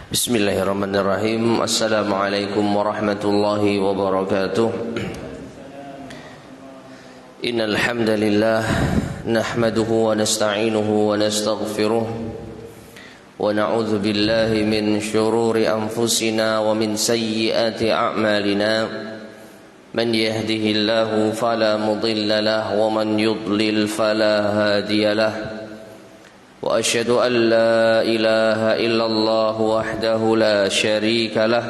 Bismillahirrahmanirrahim. Assalamualaikum warahmatullahi wabarakatuh. Innal hamdalillah nahmaduhu wa nasta'inuhu wa nastaghfiruh wa na'udzu billahi min shururi anfusina wa min sayyiati a'malina. Man yahdihillahu fala mudilla lahu wa man yudlil fala hadiya lahu. وأشهد أن لا إله إلا الله وحده لا شريك له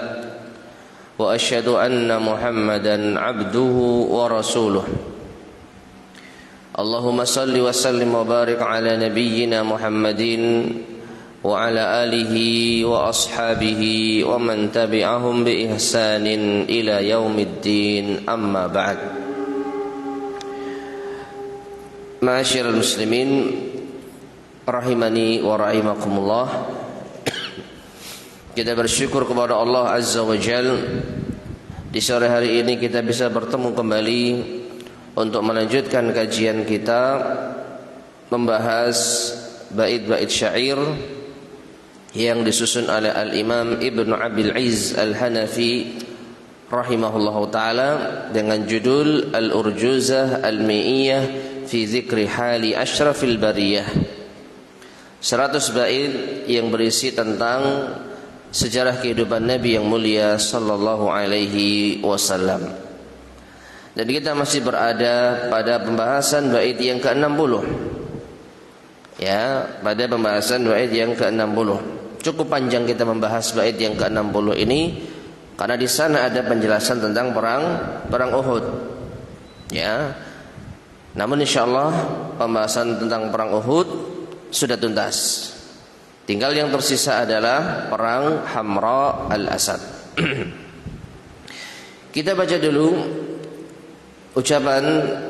وأشهد أن محمدا عبده ورسوله اللهم صل وسلم وبارك على نبينا محمد وعلى آله وأصحابه ومن تبعهم بإحسان إلى يوم الدين أما بعد. معاشر المسلمين rahimani wa rahimakumullah. Kita bersyukur kepada Allah Azza wa Jal, di sore hari ini kita bisa bertemu kembali untuk melanjutkan kajian kita membahas bait-bait syair yang disusun oleh Al-Imam Ibnu Abil Izz Al-Hanafi rahimahullahu ta'ala dengan judul Al-Urjuzah Al-Mi'iyah fi Zikri Hali Ashrafil Bariyah. 100 bait yang berisi tentang sejarah kehidupan Nabi yang mulia sallallahu alaihi wasallam. Dan kita masih berada pada pembahasan bait yang ke-60. Ya, pada pembahasan bait yang ke-60. Cukup panjang kita membahas bait yang ke-60 ini karena di sana ada penjelasan tentang perang Uhud. Ya. Namun insyaallah pembahasan tentang perang Uhud sudah tuntas. Tinggal yang tersisa adalah perang Hamra al-Asad. Kita baca dulu ucapan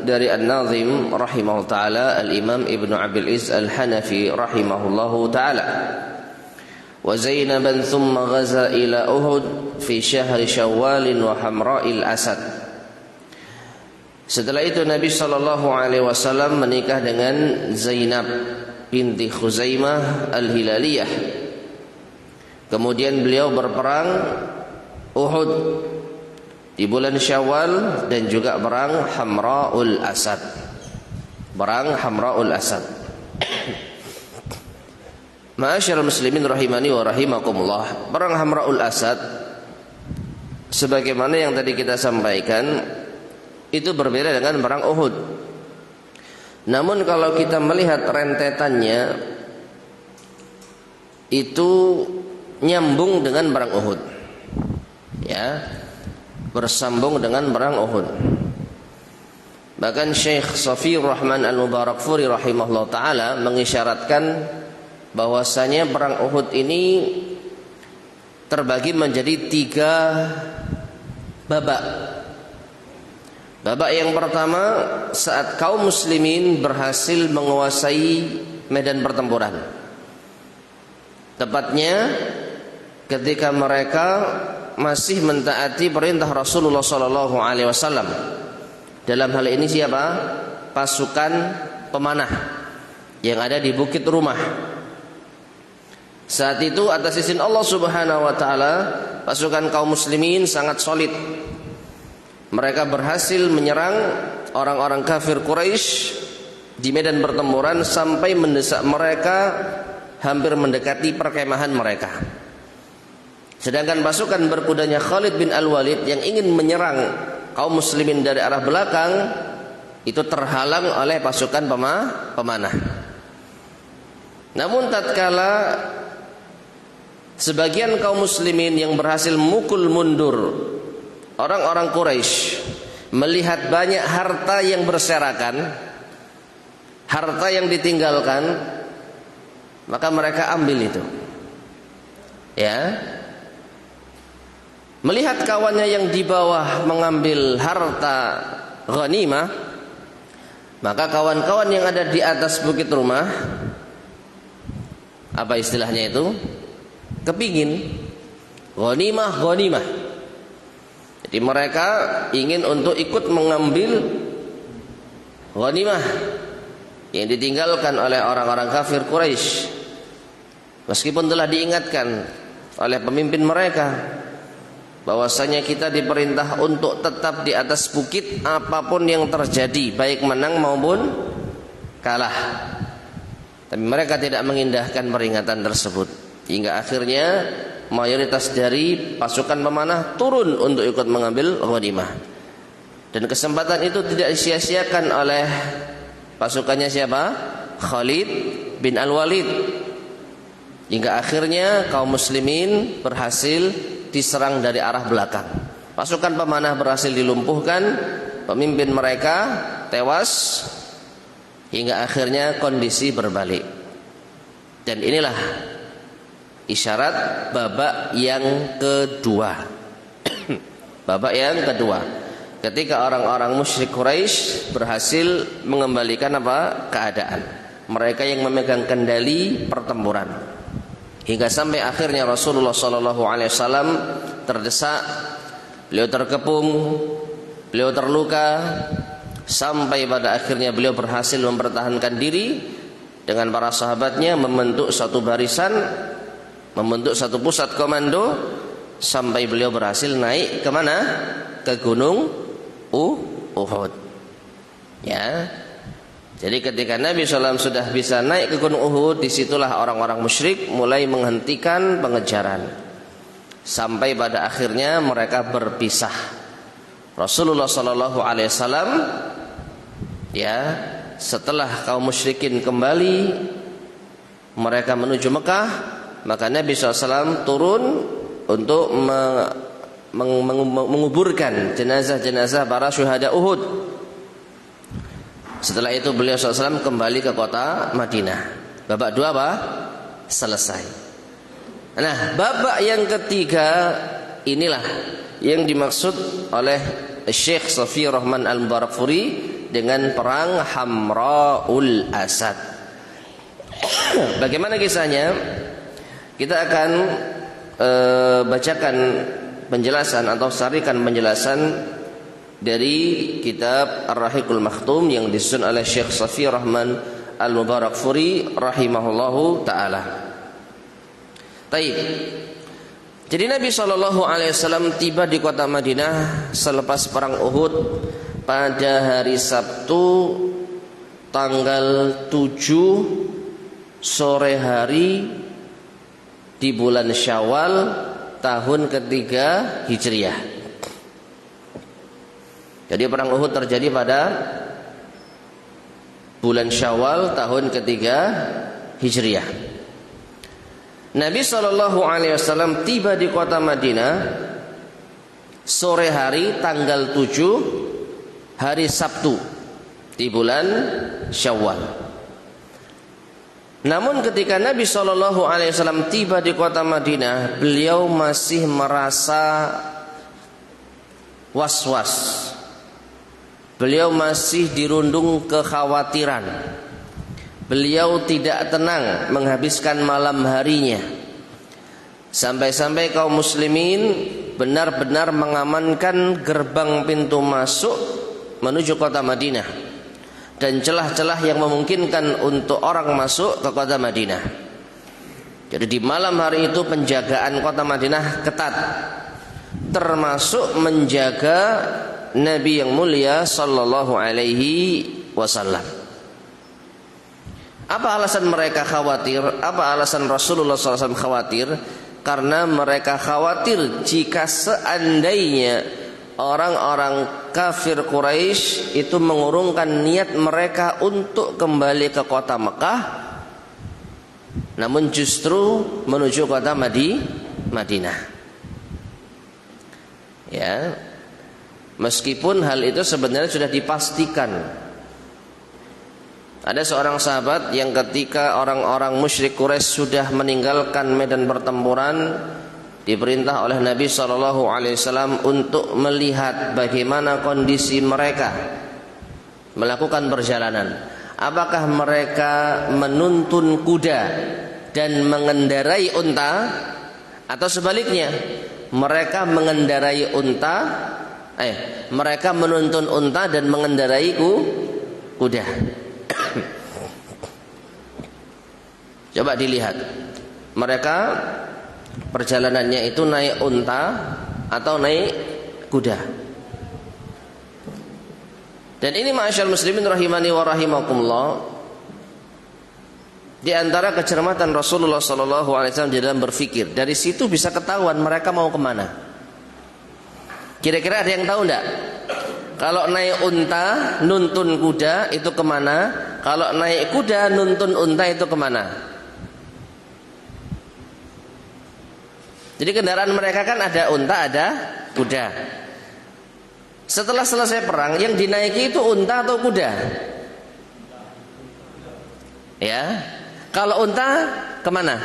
dari An-Nazim rahimahullah ta'ala, Al-Imam Ibnu Abil Izz Al-Hanafi rahimahullahu ta'ala. Wa Zainaban thumma ghaza ila Uhud fi syahri Syawal wa Hamra'il Asad. Setelah itu Nabi sallallahu alaihi wasallam menikah dengan Zainab binti Khuzaimah Al-Hilaliyah. Kemudian beliau berperang Uhud di bulan Syawal dan juga perang Hamra'ul Asad. Perang Hamra'ul Asad. Ma'asyiral muslimin rahimani wa rahimakumullah. Perang Hamra'ul Asad sebagaimana yang tadi kita sampaikan itu berbeda dengan perang Uhud. Namun kalau kita melihat rentetannya itu nyambung dengan perang Uhud. Ya, bersambung dengan perang Uhud. Bahkan Syekh Shafiyur Rahman Al-Mubarakfuri rahimahullah ta'ala mengisyaratkan bahwasanya perang Uhud ini terbagi menjadi 3 babak. Babak yang pertama saat kaum muslimin berhasil menguasai medan pertempuran. Tepatnya ketika mereka masih mentaati perintah Rasulullah sallallahu alaihi wasallam. Dalam hal ini siapa? Pasukan pemanah yang ada di Bukit Rumah. Saat itu atas izin Allah Subhanahu wa taala, pasukan kaum muslimin sangat solid. Mereka berhasil menyerang orang-orang kafir Quraisy di medan pertempuran sampai mendesak mereka hampir mendekati perkemahan mereka. Sedangkan pasukan berkudanya Khalid bin Al-Walid yang ingin menyerang kaum muslimin dari arah belakang itu terhalang oleh pasukan pemanah. Namun tatkala sebagian kaum muslimin yang berhasil mukul mundur orang-orang Quraisy melihat banyak harta yang berserakan, harta yang ditinggalkan, maka mereka ambil itu. Ya. Melihat kawannya yang di bawah mengambil harta ghanimah, maka kawan-kawan yang ada di atas Bukit Rumah, apa istilahnya itu? Kepingin ghanimah. Jadi mereka ingin untuk ikut mengambil ghanimah yang ditinggalkan oleh orang-orang kafir Quraisy. Meskipun telah diingatkan, oleh pemimpin mereka bahwasanya kita diperintah untuk tetap di atas bukit apapun yang terjadi, baik menang maupun kalah. Tapi mereka tidak mengindahkan peringatan tersebut, hingga akhirnya mayoritas dari pasukan pemanah turun untuk ikut mengambil ghanimah. Dan kesempatan itu tidak disia-siakan oleh pasukannya siapa? Khalid bin Al-Walid. Hingga akhirnya kaum muslimin berhasil diserang dari arah belakang. Pasukan pemanah berhasil dilumpuhkan, pemimpin mereka tewas, hingga akhirnya kondisi berbalik. Dan inilah isyarat babak yang kedua. Babak yang kedua, ketika orang-orang musyrik Quraisy berhasil mengembalikan apa? Keadaan. Mereka yang memegang kendali pertempuran. Hingga sampai akhirnya Rasulullah SAW terdesak, beliau terkepung, beliau terluka, sampai pada akhirnya beliau berhasil mempertahankan diri dengan para sahabatnya, membentuk satu barisan, membentuk satu pusat komando, sampai beliau berhasil naik ke mana? Ke gunung Uhud. Ya. Jadi ketika Nabi SAW sudah bisa naik ke gunung Uhud, disitulah orang-orang musyrik mulai menghentikan pengejaran. Sampai pada akhirnya mereka berpisah. Rasulullah SAW ya, setelah kaum musyrikin kembali mereka menuju Mekah, maka Nabi SAW turun untuk menguburkan jenazah-jenazah para syuhada Uhud. Setelah itu beliau SAW kembali ke kota Madinah. Babak dua apa? Selesai. Nah, babak yang ketiga inilah yang dimaksud oleh Syekh Safi Rahman Al-Mubarakfuri dengan perang Hamraul Asad. Bagaimana kisahnya? Kita akan bacakan penjelasan atau sarikan penjelasan dari kitab Ar-Rahiqul Makhtum yang disusun oleh Syekh Safi Rahman Al-Mubarakfuri rahimahullahu taala. Taib. Jadi Nabi SAW tiba di kota Madinah selepas perang Uhud pada hari Sabtu tanggal 7 sore hari di bulan Syawal tahun ketiga Hijriah. Jadi perang Uhud terjadi pada bulan Syawal tahun ketiga Hijriah. Nabi SAW tiba di kota Madinah sore hari tanggal 7 hari Sabtu di bulan Syawal. Namun ketika Nabi SAW tiba di kota Madinah, beliau masih merasa was-was. Beliau masih dirundung kekhawatiran. Beliau tidak tenang menghabiskan malam harinya. Sampai-sampai kaum muslimin benar-benar mengamankan gerbang pintu masuk menuju kota Madinah dan celah-celah yang memungkinkan untuk orang masuk ke kota Madinah. Jadi di malam hari itu penjagaan kota Madinah ketat, termasuk menjaga Nabi yang mulia sallallahu alaihi wasallam. Apa alasan mereka khawatir? Apa alasan Rasulullah SAW khawatir? Karena mereka khawatir jika seandainya orang-orang kafir Quraisy itu mengurungkan niat mereka untuk kembali ke kota Mekah, namun justru menuju kota Madinah. Ya. Meskipun hal itu sebenarnya sudah dipastikan. Ada seorang sahabat yang ketika orang-orang musyrik Quraisy sudah meninggalkan medan pertempuran, diperintah oleh Nabi SAW untuk melihat bagaimana kondisi mereka melakukan perjalanan. Apakah mereka menuntun kuda dan mengendarai unta, atau sebaliknya mereka mengendarai unta, mereka menuntun unta dan mengendarai kuda. Coba dilihat, mereka perjalanannya itu naik unta atau naik kuda. Dan ini ma'asyar muslimin rahimani wa rahimakumullah, di antara kecermatan Rasulullah SAW di dalam berfikir. Dari situ bisa ketahuan mereka mau kemana. Kira-kira ada yang tahu enggak? Kalau naik unta nuntun kuda itu kemana? Kalau naik kuda nuntun unta itu kemana? Jadi kendaraan mereka kan ada unta, ada kuda. Setelah selesai perang, yang dinaiki itu unta atau kuda? Ya, kalau unta kemana?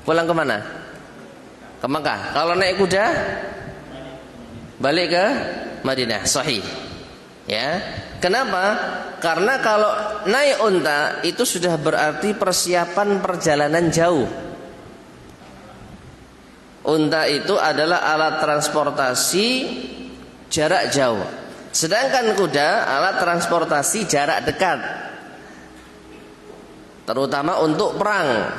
Pulang kemana? Ke Mekah. Kalau naik kuda, balik ke Madinah. Sahih. Ya, kenapa? Karena kalau naik unta itu sudah berarti persiapan perjalanan jauh. Unta itu adalah alat transportasi jarak jauh. Sedangkan kuda alat transportasi jarak dekat. Terutama untuk perang,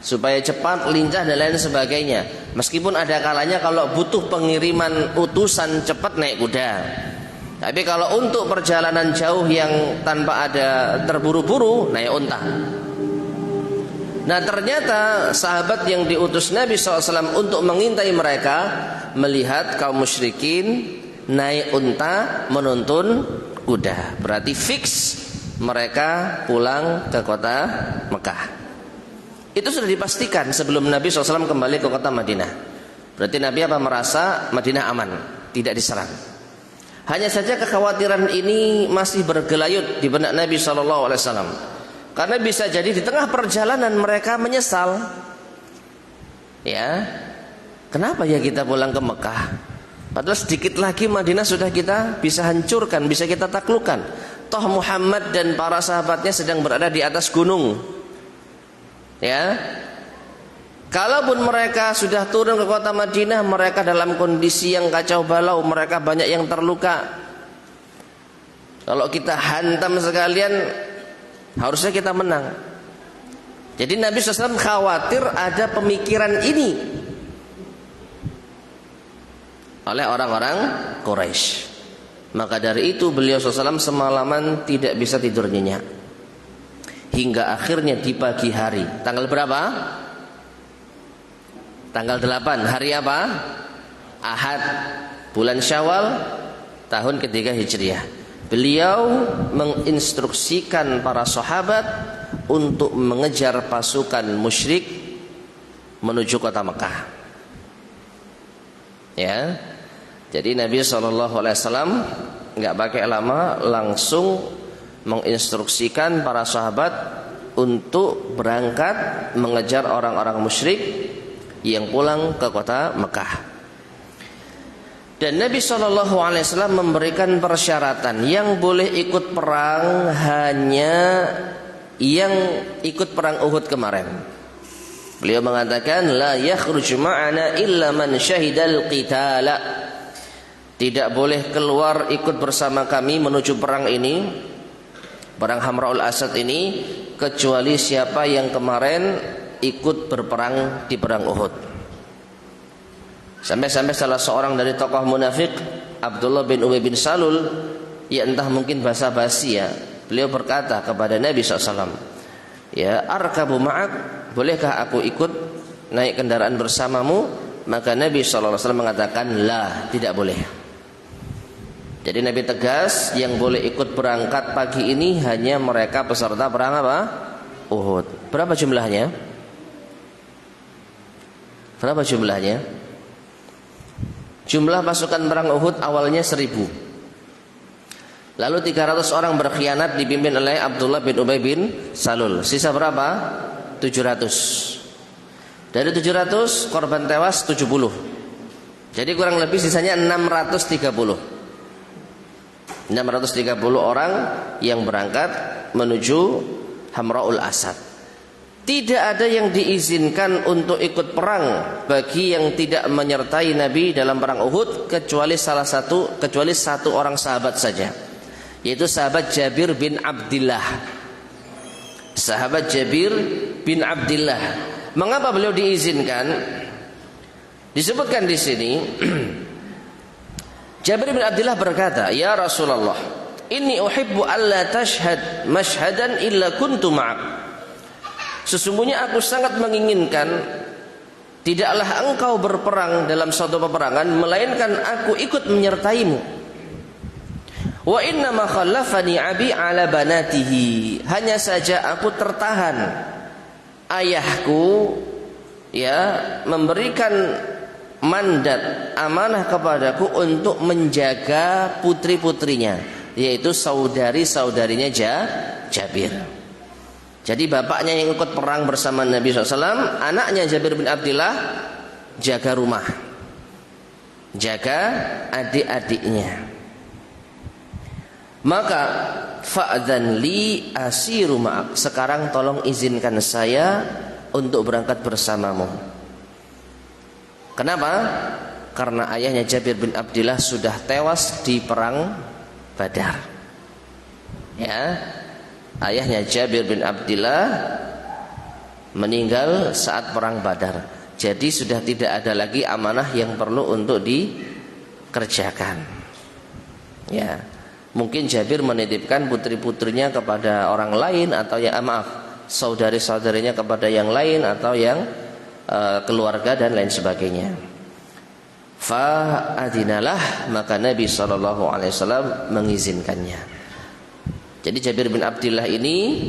supaya cepat, lincah dan lain sebagainya. Meskipun ada kalanya kalau butuh pengiriman utusan cepat naik kuda. Tapi kalau untuk perjalanan jauh yang tanpa ada terburu-buru, naik unta. Nah ternyata sahabat yang diutus Nabi SAW untuk mengintai mereka melihat kaum musyrikin naik unta menuntun kuda. Berarti fix mereka pulang ke kota Mekah. Itu sudah dipastikan sebelum Nabi SAW kembali ke kota Madinah. Berarti Nabi apa merasa Madinah aman, tidak diserang. Hanya saja kekhawatiran ini masih bergelayut di benak Nabi SAW. Karena bisa jadi di tengah perjalanan mereka menyesal. Ya, kenapa ya kita pulang ke Mekah? Padahal sedikit lagi Madinah sudah kita bisa hancurkan, bisa kita taklukkan. Toh Muhammad dan para sahabatnya sedang berada di atas gunung. Ya, kalaupun mereka sudah turun ke kota Madinah, mereka dalam kondisi yang kacau balau, mereka banyak yang terluka. Kalau kita hantam sekalian, harusnya kita menang. Jadi Nabi SAW khawatir ada pemikiran ini oleh orang-orang Quraisy. Maka dari itu beliau SAW semalaman tidak bisa tidur nyenyak. Hingga akhirnya di pagi hari, tanggal berapa? Tanggal 8, hari apa? Ahad, bulan Syawal, tahun ketiga Hijriah. Beliau menginstruksikan para sahabat untuk mengejar pasukan musyrik menuju kota Mekah. Ya, jadi Nabi SAW nggak pakai lama, langsung menginstruksikan para sahabat untuk berangkat mengejar orang-orang musyrik yang pulang ke kota Mekah. Dan Nabi SAW memberikan persyaratan, yang boleh ikut perang hanya yang ikut perang Uhud kemarin. Beliau mengatakan, la yakhruj ma'ana illa man syahidal qitala. Tidak boleh keluar ikut bersama kami menuju perang ini, perang Hamra'ul Asad ini, kecuali siapa yang kemarin ikut berperang di perang Uhud. Sampai-sampai salah seorang dari tokoh munafik, Abdullah bin Ubay bin Salul, ya entah mungkin basa-basi ya, beliau berkata kepada Nabi SAW, ya arkabu ma'ak, bolehkah aku ikut naik kendaraan bersamamu? Maka Nabi SAW mengatakan, la, tidak boleh. Jadi Nabi tegas, yang boleh ikut berangkat pagi ini hanya mereka peserta perang apa? Uhud. Berapa jumlahnya? Berapa jumlahnya? Jumlah pasukan perang Uhud awalnya 1000. Lalu 300 orang berkhianat dipimpin oleh Abdullah bin Ubay bin Salul. Sisa berapa? 700. Dari 700 korban tewas 70. Jadi kurang lebih sisanya 630 orang yang berangkat menuju Hamra'ul Asad. Tidak ada yang diizinkan untuk ikut perang bagi yang tidak menyertai Nabi dalam perang Uhud kecuali satu orang sahabat saja, yaitu sahabat Jabir bin Abdillah. Sahabat Jabir bin Abdillah. Mengapa beliau diizinkan? Disebutkan di sini Jabir bin Abdullah berkata, "Ya Rasulullah, inni uhibbu alla tashhad mashhadan illa kuntu ma'ak." Sesungguhnya aku sangat menginginkan tidaklah engkau berperang dalam suatu peperangan melainkan aku ikut menyertaimu. Wa inna ma khallafani abi ala banatihi. Hanya saja aku tertahan. Ayahku memberikan mandat amanah kepadaku untuk menjaga putri-putrinya, yaitu saudari-saudarinya Jabir. Jadi bapaknya yang ikut perang bersama Nabi SAW, anaknya Jabir bin Abdullah jaga rumah, jaga adik-adiknya. Maka fa'adhan li asiru ma'ak, sekarang tolong izinkan saya untuk berangkat bersamamu. Kenapa? Karena ayahnya Jabir bin Abdullah sudah tewas di perang Badar. Ayahnya Jabir bin Abdullah meninggal saat perang Badar. Jadi sudah tidak ada lagi amanah yang perlu untuk dikerjakan. Mungkin Jabir menitipkan putri-putrinya kepada orang lain, atau saudari-saudarinya kepada yang lain, atau yang keluarga dan lain sebagainya. Fa'adinalah, maka Nabi SAW mengizinkannya. Jadi Jabir bin Abdullah ini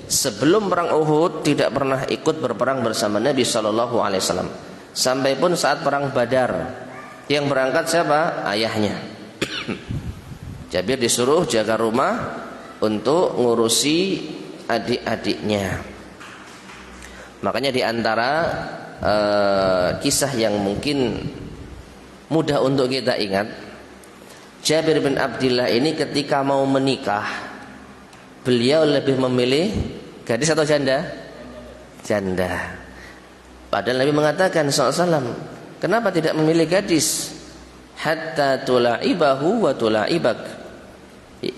sebelum perang Uhud tidak pernah ikut berperang bersama Nabi SAW. Sampai pun saat perang Badar, yang berangkat siapa? Ayahnya. Jabir disuruh jaga rumah untuk ngurusi adik-adiknya. Makanya di antara kisah yang mungkin mudah untuk kita ingat, Jabir bin Abdullah ini ketika mau menikah, beliau lebih memilih gadis atau janda? Janda. Padahal Nabi mengatakan SAW, kenapa tidak memilih gadis? Hatta tula'ibahu wa tula'ibak,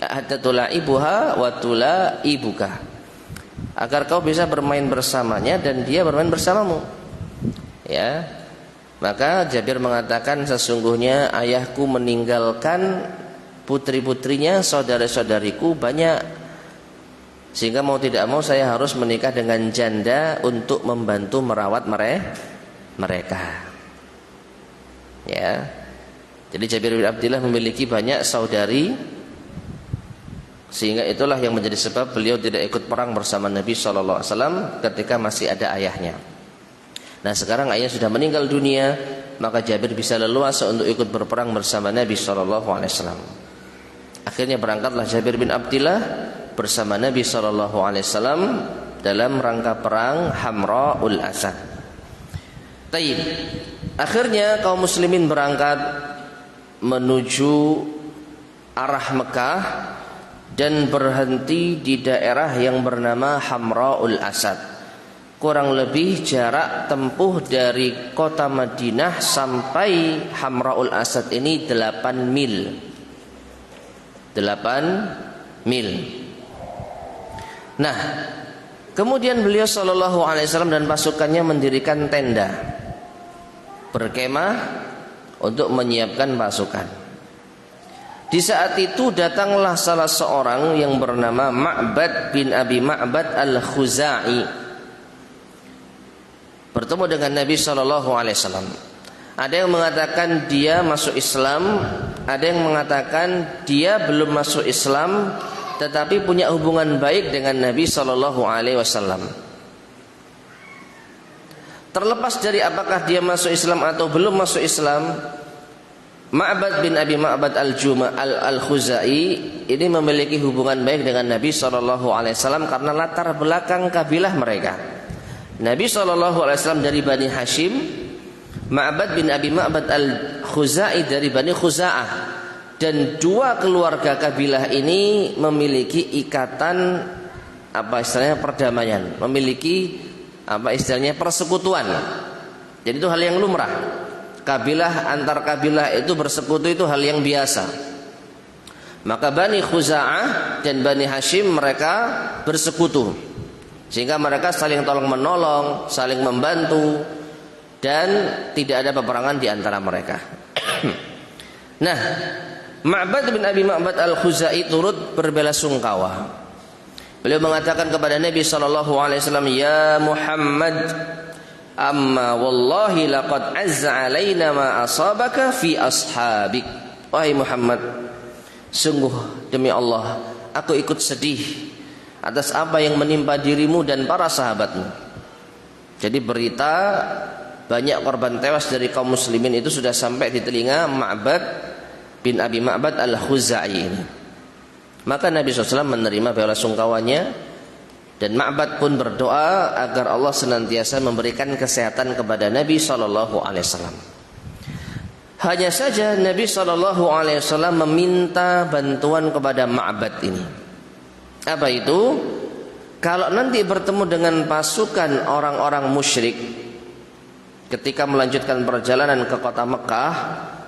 hatta tula'ibuha wa tula'ibuka, agar kau bisa bermain bersamanya dan dia bermain bersamamu. Maka Jabir mengatakan, sesungguhnya ayahku meninggalkan putri-putrinya, saudara-saudariku banyak, sehingga mau tidak mau saya harus menikah dengan janda untuk membantu merawat mereka. Jadi Jabir bin Abdullah memiliki banyak saudari, sehingga itulah yang menjadi sebab beliau tidak ikut perang bersama Nabi SAW ketika masih ada ayahnya. Nah, sekarang ayah sudah meninggal dunia, maka Jabir bisa leluasa untuk ikut berperang bersama Nabi SAW. Akhirnya berangkatlah Jabir bin Abdullah bersama Nabi SAW dalam rangka perang Hamra'ul Asad. Taib. Akhirnya kaum muslimin berangkat menuju arah Mekah dan berhenti di daerah yang bernama Hamra'ul Asad. Kurang lebih jarak tempuh dari kota Madinah sampai Hamra'ul Asad ini 8 mil. 8 mil. Nah, kemudian beliau SAW dan pasukannya mendirikan tenda, berkemah untuk menyiapkan pasukan. Di saat itu datanglah salah seorang yang bernama Ma'bad bin Abi Ma'bad al-Khuzai, bertemu dengan Nabi SAW. Ada yang mengatakan dia masuk Islam, ada yang mengatakan dia belum masuk Islam, tetapi punya hubungan baik dengan Nabi SAW. Terlepas dari apakah dia masuk Islam atau belum masuk Islam, Ma'bad bin Abi Ma'bad al-Khuzai ini memiliki hubungan baik dengan Nabi SAW karena latar belakang kabilah mereka. Nabi SAW dari Bani Hashim, Ma'bad bin Abi Ma'bad al-Khuzai dari Bani Khuza'ah, dan dua keluarga kabilah ini memiliki ikatan perdamaian, memiliki persekutuan. Jadi itu hal yang lumrah. Kabilah antar kabilah itu bersekutu, itu hal yang biasa. Maka Bani Khuza'ah dan Bani Hashim mereka bersekutu, sehingga mereka saling tolong menolong, saling membantu. dan tidak ada peperangan di antara mereka. Nah, Ma'bad bin Abi Ma'bad Al-Khuzai turut berbelasungkawa. Beliau mengatakan kepada Nabi SAW, "Ya Muhammad, amma wallahi laqad azza alaina ma asabaka fi ashabik." Wahai Muhammad, sungguh demi Allah, aku ikut sedih atas apa yang menimpa dirimu dan para sahabatmu. Jadi berita banyak korban tewas dari kaum muslimin itu sudah sampai di telinga Ma'bad bin Abi Ma'bad Al-Khuzai ini. Maka Nabi SAW menerima belasungkawanya, dan Ma'bad pun berdoa agar Allah senantiasa memberikan kesehatan kepada Nabi SAW. Hanya saja Nabi SAW meminta bantuan kepada Ma'bad ini. Apa itu? Kalau nanti bertemu dengan pasukan orang-orang musyrik ketika melanjutkan perjalanan ke kota Mekah,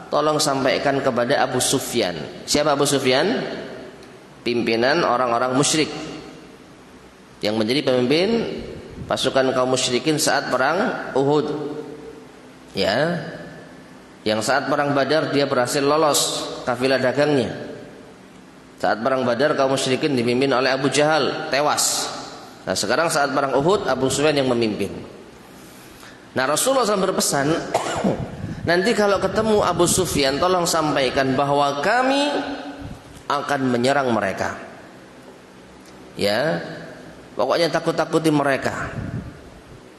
tolong sampaikan kepada Abu Sufyan. Siapa Abu Sufyan? Pimpinan orang-orang musyrik yang menjadi pemimpin pasukan kaum musyrikin saat perang Uhud. Ya. Yang saat perang Badar dia berhasil lolos kafilah dagangnya. Saat perang Badar kaum musyrikin dipimpin oleh Abu Jahal, tewas. Nah, sekarang saat perang Uhud Abu Sufyan yang memimpin. Nah, Rasulullah SAW berpesan, nanti kalau ketemu Abu Sufyan tolong sampaikan bahwa kami akan menyerang mereka. Ya. Pokoknya takut-takuti mereka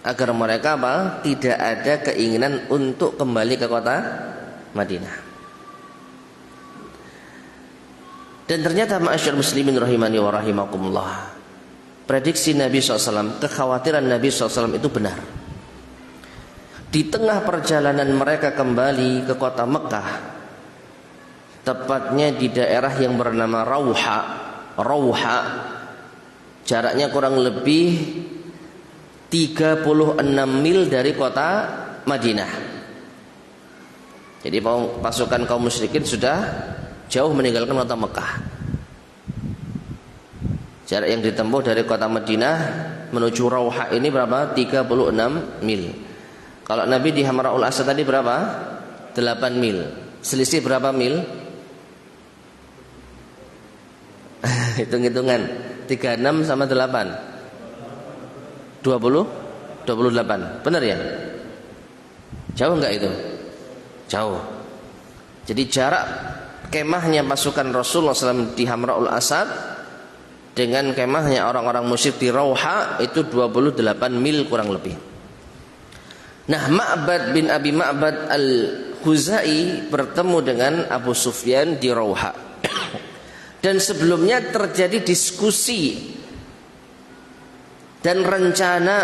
agar mereka tidak ada keinginan untuk kembali ke kota Madinah. Dan ternyata ma'asyar muslimin rahimani wa rahimakumullah, prediksi Nabi SAW, kekhawatiran Nabi SAW itu benar. Di tengah perjalanan mereka kembali ke kota Mekah, tepatnya di daerah yang bernama Rauha, jaraknya kurang lebih 36 mil dari kota Madinah. Jadi pasukan kaum musyrikin sudah jauh meninggalkan kota Mekah. Jarak yang ditempuh dari kota Madinah menuju Rauha ini berapa? 36 mil. Kalau Nabi di Hamraul Asad tadi berapa? 8 mil. Selisih berapa mil? Hitung-hitungan. 36 sama 8. 28. Benar ya? Jauh enggak itu? Jauh. Jadi jarak kemahnya pasukan Rasulullah SAW di Hamraul Asad dengan kemahnya orang-orang musyrik di Rauha itu 28 mil kurang lebih. Nah, Ma'bad bin Abi Ma'bad Al-Khuzai bertemu dengan Abu Sufyan di Rauha. Dan sebelumnya terjadi diskusi dan rencana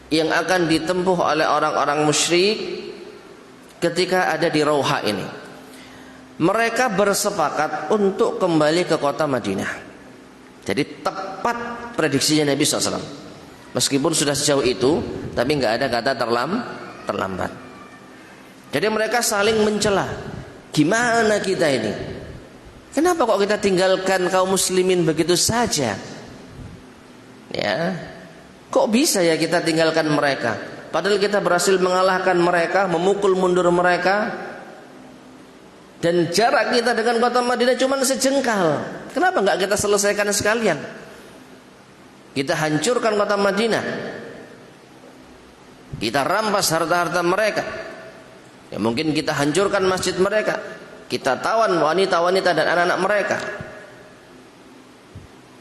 yang akan ditempuh oleh orang-orang musyrik ketika ada di Rauha ini. Mereka bersepakat untuk kembali ke kota Madinah. Jadi tepat prediksinya Nabi SAW. Meskipun sudah sejauh itu, tapi nggak ada kata terlambat. Jadi mereka saling mencela. Gimana kita ini? Kenapa kok kita tinggalkan kaum muslimin begitu saja? Ya, kok bisa ya kita tinggalkan mereka? Padahal kita berhasil mengalahkan mereka, memukul mundur mereka, dan jarak kita dengan kota Madinah cuma sejengkal. Kenapa nggak kita selesaikan sekalian? Kita hancurkan kota Madinah, kita rampas harta-harta mereka. Ya mungkin kita hancurkan masjid mereka, kita tawan wanita-wanita dan anak-anak mereka.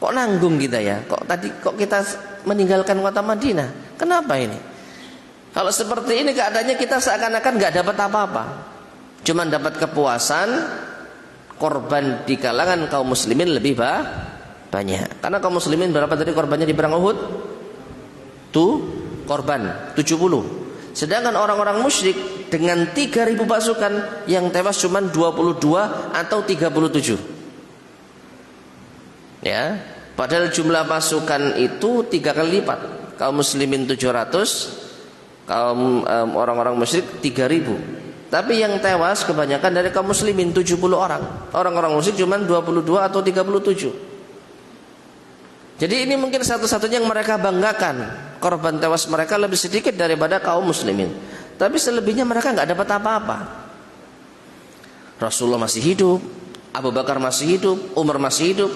Kok nanggung kita ya? Kok kita meninggalkan kota Madinah? Kenapa ini? Kalau seperti ini keadaannya kita seakan-akan nggak dapat apa-apa, cuma dapat kepuasan. Korban di kalangan kaum muslimin lebih banyak. Karena kaum muslimin berapa tadi korbannya di perang Uhud? Korban 70. Sedangkan orang-orang musyrik dengan 3.000 pasukan yang tewas cuma 22 atau 37. Ya, padahal jumlah pasukan itu 3 kali lipat. Kaum muslimin 700, kaum orang-orang musyrik 3.000. Tapi yang tewas kebanyakan dari kaum muslimin 70 orang. Orang-orang musyrik cuma 22 atau 37. Jadi ini mungkin satu-satunya yang mereka banggakan. Korban tewas mereka lebih sedikit daripada kaum muslimin. Tapi selebihnya mereka nggak dapat apa-apa. Rasulullah masih hidup, Abu Bakar masih hidup, Umar masih hidup.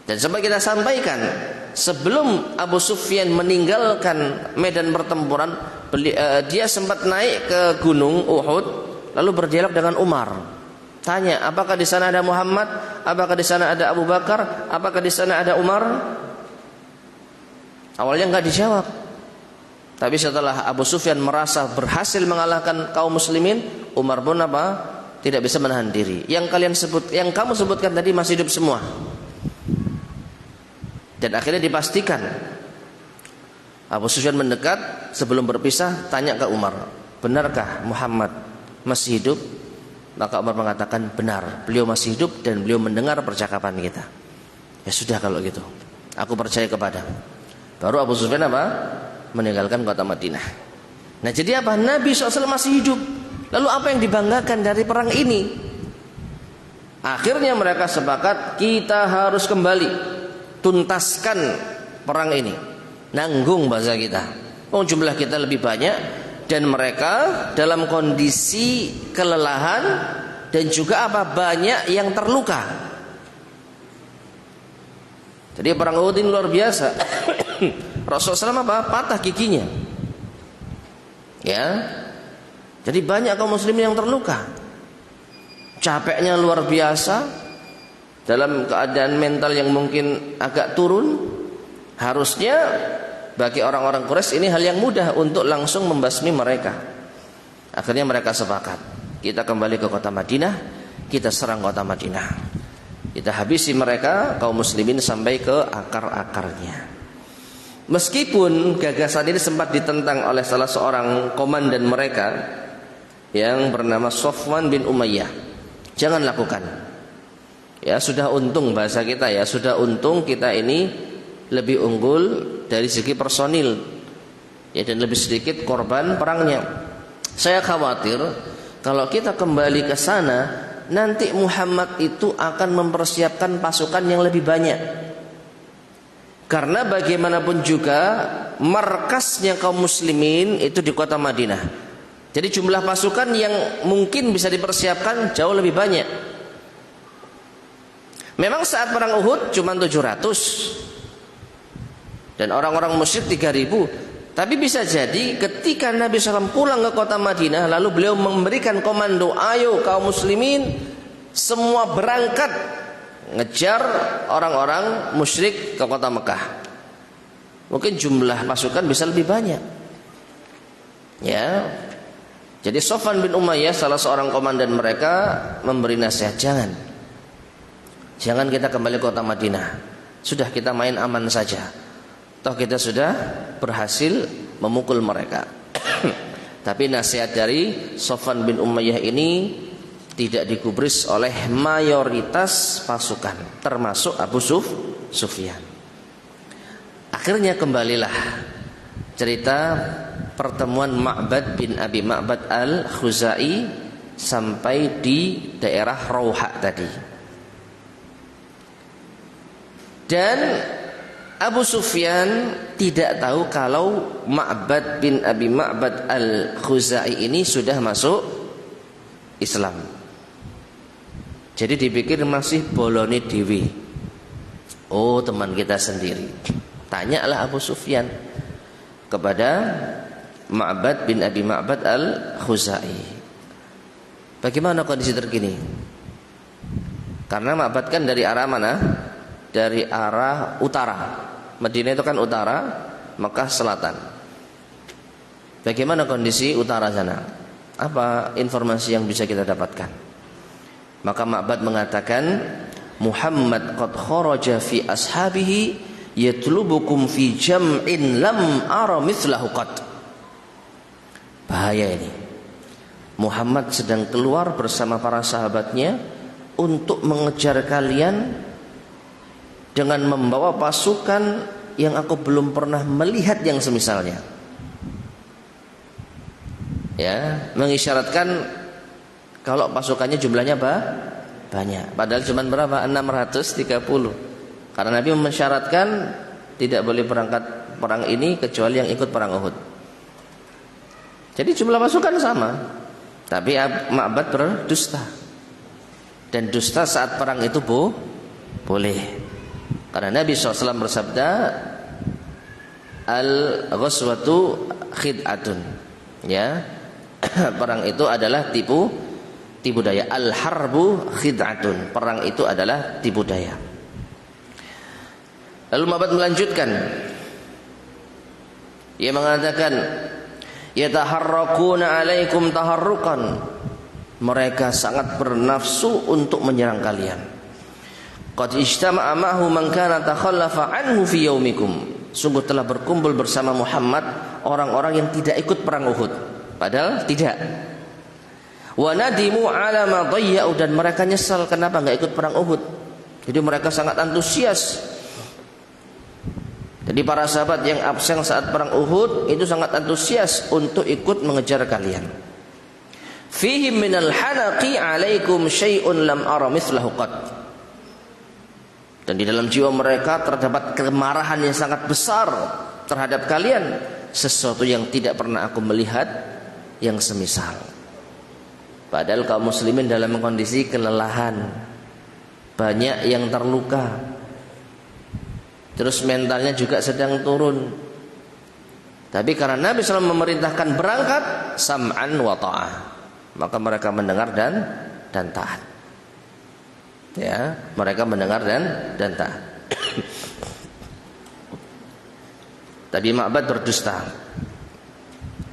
Dan sempat kita sampaikan, sebelum Abu Sufyan meninggalkan medan pertempuran, dia sempat naik ke gunung Uhud, lalu berdialog dengan Umar. Tanya, apakah di sana ada Muhammad? Apakah di sana ada Abu Bakar? Apakah di sana ada Umar? Awalnya enggak dijawab. Tapi setelah Abu Sufyan merasa berhasil mengalahkan kaum muslimin, Umar pun apa? Tidak bisa menahan diri. Yang kamu sebutkan tadi masih hidup semua. Dan akhirnya dipastikan. Abu Sufyan mendekat, sebelum berpisah tanya ke Umar, benarkah Muhammad masih hidup? Maka Umar mengatakan benar, beliau masih hidup dan beliau mendengar percakapan kita. Ya sudah kalau gitu, aku percaya kepada. Baru Abu Sufyan apa? Meninggalkan kota Madinah. Nah jadi apa? Nabi SAW masih hidup. Lalu apa yang dibanggakan dari perang ini? Akhirnya mereka sepakat, kita harus kembali tuntaskan perang ini. Nanggung bahasa kita. Oh jumlah kita lebih banyak. Dan mereka dalam kondisi kelelahan dan juga apa? Banyak yang terluka. Jadi perang Uhud ini luar biasa. Rasulullah SAW apa? Patah giginya. Ya. Jadi banyak kaum muslimin yang terluka. Capeknya luar biasa. Dalam keadaan mental yang mungkin agak turun. Harusnya bagi orang-orang Quraisy ini hal yang mudah untuk langsung membasmi mereka. Akhirnya mereka sepakat, kita kembali ke kota Madinah, kita serang kota Madinah, kita habisi mereka kaum muslimin sampai ke akar-akarnya. Meskipun gagasan ini sempat ditentang oleh salah seorang komandan mereka yang bernama Sofwan bin Umayyah, jangan lakukan. Ya sudah untung bahasa kita ya, sudah untung kita ini lebih unggul dari segi personil ya, dan lebih sedikit korban perangnya. Saya khawatir kalau kita kembali ke sana nanti Muhammad itu akan mempersiapkan pasukan yang lebih banyak. Karena bagaimanapun juga markasnya kaum muslimin itu di kota Madinah. Jadi jumlah pasukan yang mungkin bisa dipersiapkan jauh lebih banyak. Memang saat perang Uhud cuma 700 dan orang-orang musyrik 3.000. Tapi bisa jadi ketika Nabi SAW pulang ke kota Madinah, lalu beliau memberikan komando, ayo kaum muslimin semua berangkat ngejar orang-orang musyrik ke kota Mekah. Mungkin jumlah pasukan bisa lebih banyak. Ya. Jadi Sofwan bin Umayyah salah seorang komandan mereka memberi nasihat, jangan kita kembali ke kota Madinah. Sudah kita main aman saja. Toh kita sudah berhasil memukul mereka. Tapi nasihat dari Sofwan bin Umayyah ini tidak digubris oleh mayoritas pasukan, termasuk Abu Sufyan. Akhirnya kembalilah cerita pertemuan Ma'bad bin Abi Ma'bad al-Khuzai sampai di daerah Rauha tadi. Dan Abu Sufyan tidak tahu kalau Ma'bad bin Abi Ma'bad al-Khuzai ini sudah masuk Islam. Jadi dipikir masih boloni dewi. Oh teman kita sendiri. Tanyalah Abu Sufyan kepada Ma'bad bin Abi Ma'bad al-Khuzai, bagaimana kondisi terkini? Karena Ma'bad kan dari arah mana? Dari arah utara. Madinah itu kan utara, Mekah selatan. Bagaimana kondisi utara sana? Apa informasi yang bisa kita dapatkan? Maka Ma'bad mengatakan, Muhammad qad kharaja fi ashabihi yatlubukum fi jam'in lam ara mithlahu qad. Bahaya ini. Muhammad sedang keluar bersama para sahabatnya untuk mengejar kalian dengan membawa pasukan yang aku belum pernah melihat yang semisalnya. Ya, mengisyaratkan kalau pasukannya jumlahnya banyak. Padahal cuma berapa? 630. Karena Nabi mensyaratkan tidak boleh berangkat perang ini kecuali yang ikut perang Uhud. Jadi jumlah pasukan sama, tapi Ma'bad berdusta. Dan dusta saat perang itu boleh. Karena Nabi SAW bersabda, al-ghazwatu khid'atun. Ya, perang itu adalah tipu daya. Al-harbu khid'atun. Perang itu adalah tipu daya. Lalu Ma'bad melanjutkan, ia mengatakan, yataharrakuna 'alaikum taharrukan. Mereka sangat bernafsu untuk menyerang kalian. Qad ijtama'a ma'hu man kana takhallafa anhu fi yaumikum. Sungguh telah berkumpul bersama Muhammad orang-orang yang tidak ikut perang Uhud, padahal tidak. Wa nadimu 'ala ma dhayya'u, dan mereka nyesal kenapa enggak ikut perang Uhud. Jadi mereka sangat antusias. Jadi para sahabat yang absen saat perang Uhud itu sangat antusias untuk ikut mengejar kalian. Fihim minal hanaqi 'alaikum syai'un lam ara mithlahu qad. Dan di dalam jiwa mereka terdapat kemarahan yang sangat besar terhadap kalian, sesuatu yang tidak pernah aku melihat yang semisal. Padahal kaum muslimin dalam kondisi kelelahan, banyak yang terluka, terus mentalnya juga sedang turun. Tapi karena Nabi SAW memerintahkan berangkat, sam'an wa ta'ah, maka mereka mendengar dan taat. Ya, mereka mendengar dan taat. Tadi Ma'bad berdusta.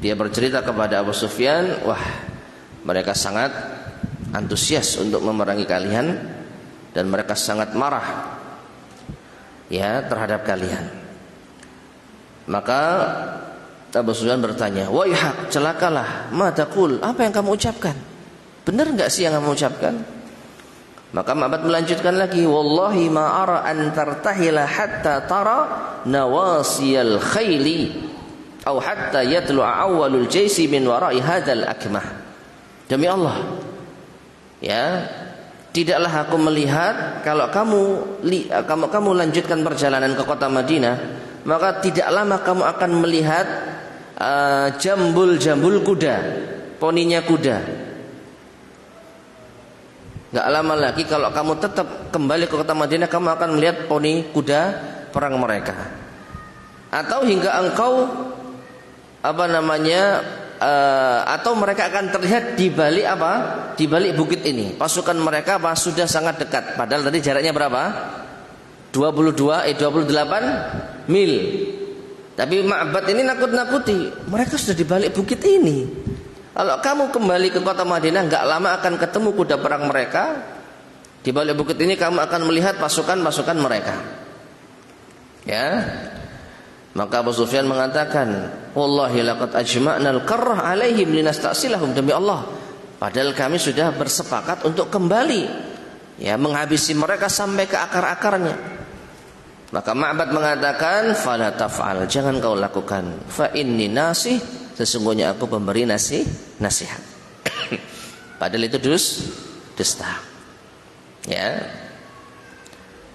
Dia bercerita kepada Abu Sufyan, wah, mereka sangat antusias untuk memerangi kalian dan mereka sangat marah ya terhadap kalian. Maka Abu Sufyan bertanya, waihak, celakalah, ma taqul, apa yang kamu ucapkan? Benar enggak sih yang kamu ucapkan? Maka Ma'bad melanjutkan lagi, wallahi ma ara an tartahila hatta tara nawasiyal khayli atau hatta yatlu'a awwalul jaisi min wara'i hadzal akmah. Demi Allah, ya, tidaklah aku melihat kalau kamu lanjutkan perjalanan ke kota Madinah, maka tidak lama kamu akan melihat jambul kuda, poninya kuda. Gak lama lagi kalau kamu tetap kembali ke kota Madinah, kamu akan melihat poni kuda perang mereka. Atau hingga engkau atau mereka akan terlihat di balik di balik bukit ini. Pasukan mereka sudah sangat dekat. Padahal tadi jaraknya berapa? 28 mil. Tapi Ma'bad ini nakut-nakuti, mereka sudah di balik bukit ini. Kalau kamu kembali ke kota Madinah, gak lama akan ketemu kuda perang mereka. Di balik bukit ini kamu akan melihat pasukan-pasukan mereka. Ya. Maka Abu Sufyan mengatakan, wallahi laqad ajma'na al-qarrah 'alaihim linasta'silahum. Demi Allah, padahal kami sudah bersepakat untuk kembali, ya, menghabisi mereka sampai ke akar-akarnya. Maka Ma'bad mengatakan, fala taf'al, jangan kau lakukan, fa inni nasih, sesungguhnya aku pemberi nasihat. Padahal itu dusta. Ya.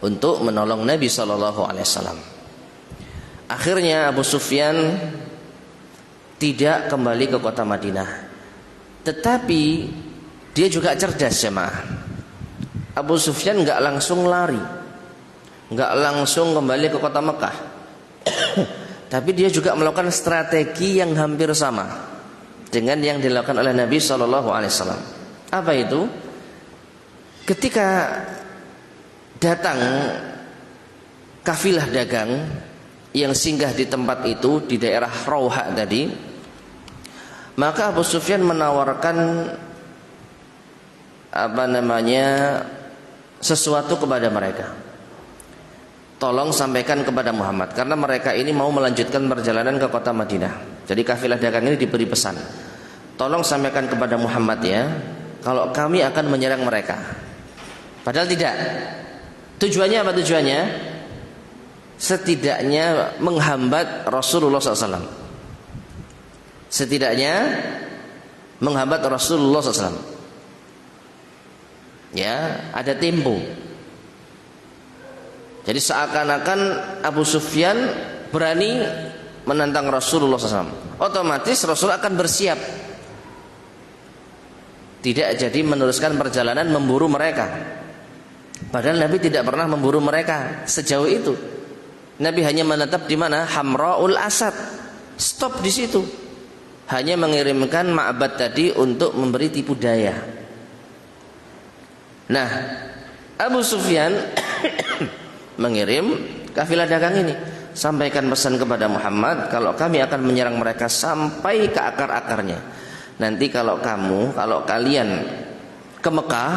Untuk menolong Nabi SAW. Akhirnya Abu Sufyan tidak kembali ke kota Madinah. Tetapi dia juga cerdas, jemaah. Abu Sufyan enggak langsung lari, enggak langsung kembali ke kota Mekah. Tapi dia juga melakukan strategi yang hampir sama dengan yang dilakukan oleh Nabi SAW. Apa itu? Ketika datang kafilah dagang yang singgah di tempat itu, di daerah Rauha tadi, maka Abu Sufyan menawarkan sesuatu kepada mereka. Tolong sampaikan kepada Muhammad, karena mereka ini mau melanjutkan perjalanan ke kota Madinah. Jadi kafilah dagang ini diberi pesan, tolong sampaikan kepada Muhammad ya, kalau kami akan menyerang mereka. Padahal tidak. Tujuannya apa tujuannya? Setidaknya menghambat Rasulullah SAW. Setidaknya menghambat Rasulullah SAW. Ya, ada tempo. Jadi seakan-akan Abu Sufyan berani menantang Rasulullah SAW. Otomatis Rasul akan bersiap, tidak jadi meneruskan perjalanan memburu mereka. Padahal Nabi tidak pernah memburu mereka sejauh itu. Nabi hanya menetap di mana? Hamra'ul Asad. Stop di situ. Hanya mengirimkan Ma'bad tadi untuk memberi tipu daya. Nah, Abu Sufyan mengirim kafilah dagang ini, sampaikan pesan kepada Muhammad kalau kami akan menyerang mereka sampai ke akar-akarnya. Nanti kalau kalian ke Mekah,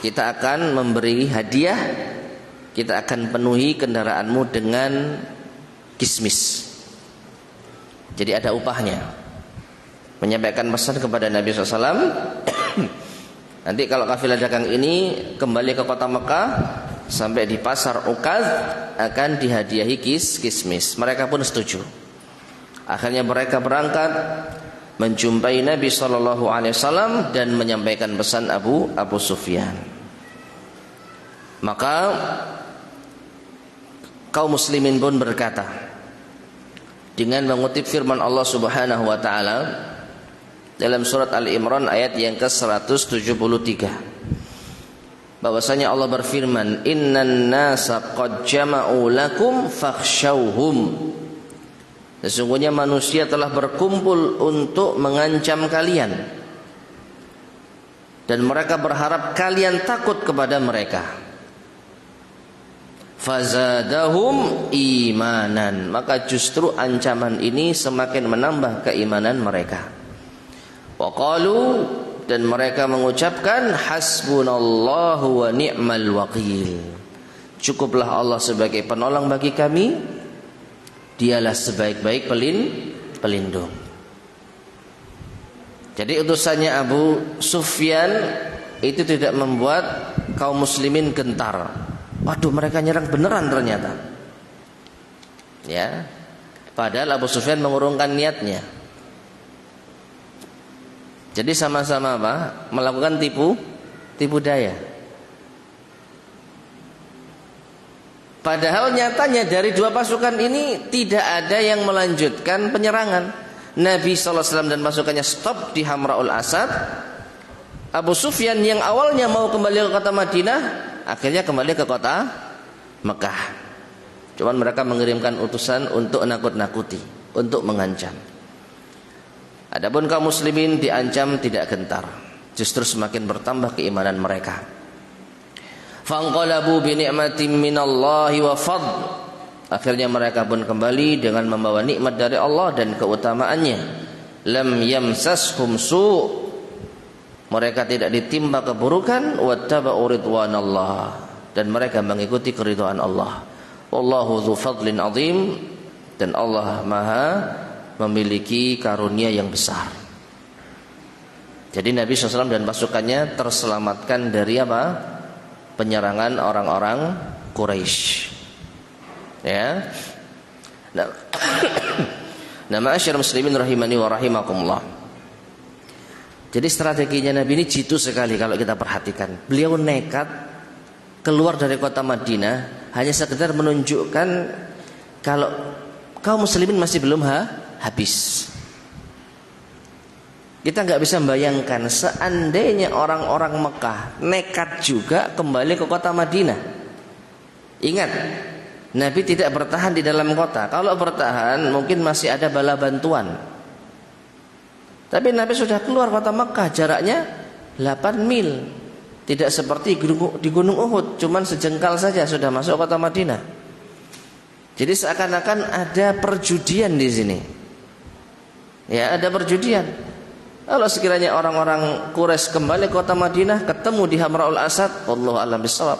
kita akan memberi hadiah, kita akan penuhi kendaraanmu dengan kismis. Jadi ada upahnya. Menyampaikan pesan kepada Nabi SAW. Nanti kalau kafilah dagang ini kembali ke kota Mekah, sampai di pasar Uqad akan dihadiahi kismis. Mereka pun setuju. Akhirnya mereka berangkat menjumpai Nabi SAW dan menyampaikan pesan Abu Sufyan. Maka kaum muslimin pun berkata dengan mengutip firman Allah Subhanahu wa taala dalam surat Al-Imran ayat yang ke-173, bahwasanya Allah berfirman, "Innan nasa qad jama'u lakum fakhshawhum." Sesungguhnya manusia telah berkumpul untuk mengancam kalian, dan mereka berharap kalian takut kepada mereka. Fazadahum imanan, maka justru ancaman ini semakin menambah keimanan mereka. Waqalu, dan mereka mengucapkan, hasbunallahu wa ni'mal wakil. Cukuplah Allah sebagai penolong bagi kami, dialah sebaik-baik pelindung. Jadi utusannya Abu Sufyan itu tidak membuat kaum muslimin gentar. Waduh, mereka nyerang beneran ternyata. Ya. Padahal Abu Sufyan mengurungkan niatnya. Jadi sama-sama apa? Melakukan tipu daya. Padahal nyatanya dari dua pasukan ini tidak ada yang melanjutkan penyerangan. Nabi SAW dan pasukannya stop di Hamra'ul Asad. Abu Sufyan yang awalnya mau kembali ke kota Madinah, akhirnya kembali ke kota Mekah. Cuman mereka mengirimkan utusan untuk nakut-nakuti, untuk mengancam. Adapun kaum muslimin diancam tidak gentar, justru semakin bertambah keimanan mereka. Fanqalabu bi ni'matin minallahi wa fadl. Akhirnya mereka pun kembali dengan membawa nikmat dari Allah dan keutamaannya. Lam yamsashum su'. Mereka tidak ditimpa keburukan, wattaba'u ridwanallah, dan mereka mengikuti keridhaan Allah. Wallahu dzu fadlin azim, dan Allah Maha memiliki karunia yang besar. Jadi Nabi SAW dan pasukannya terselamatkan dari apa? Penyerangan orang-orang Quraisy. Ya. Nah, ma'asyar muslimin rahimani wa rahimakumullah. Jadi strateginya Nabi ini jitu sekali kalau kita perhatikan. Beliau nekat keluar dari kota Madinah hanya sekedar menunjukkan kalau kaum muslimin masih belum habis. Kita nggak bisa membayangkan seandainya orang-orang Mekah nekat juga kembali ke kota Madinah. Ingat, Nabi tidak bertahan di dalam kota. Kalau bertahan mungkin masih ada bala bantuan. Tapi Nabi sudah keluar kota Mekah, jaraknya 8 mil. Tidak seperti di Gunung Uhud, cuman sejengkal saja sudah masuk kota Madinah. Jadi seakan-akan ada perjudian di sini. Ya, ada perjudian. Kalau sekiranya orang-orang Quraisy kembali ke kota Madinah, ketemu di Hamra'ul Asad, wallahu a'lam bishawab,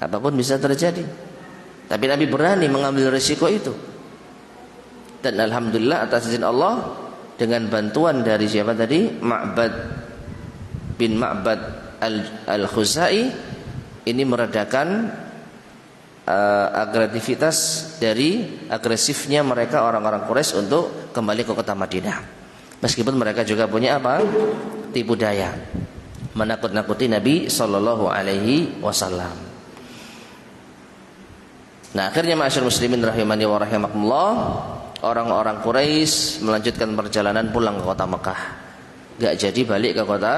apapun bisa terjadi. Tapi Nabi berani mengambil risiko itu. Dan alhamdulillah atas izin Allah, dengan bantuan dari siapa tadi? Ma'bad bin Ma'bad al-Khuzai, ini meredakan agresivitas dari agresifnya mereka orang-orang Quraisy untuk kembali ke kota Madinah. Meskipun mereka juga punya apa? Tipu daya, menakut-nakuti Nabi sallallahu alaihi wasallam. Nah, akhirnya ma'asyiral muslimin rahimani wa rahimakumullah, orang-orang Quraisy melanjutkan perjalanan pulang ke kota Mekah. Gak jadi balik ke kota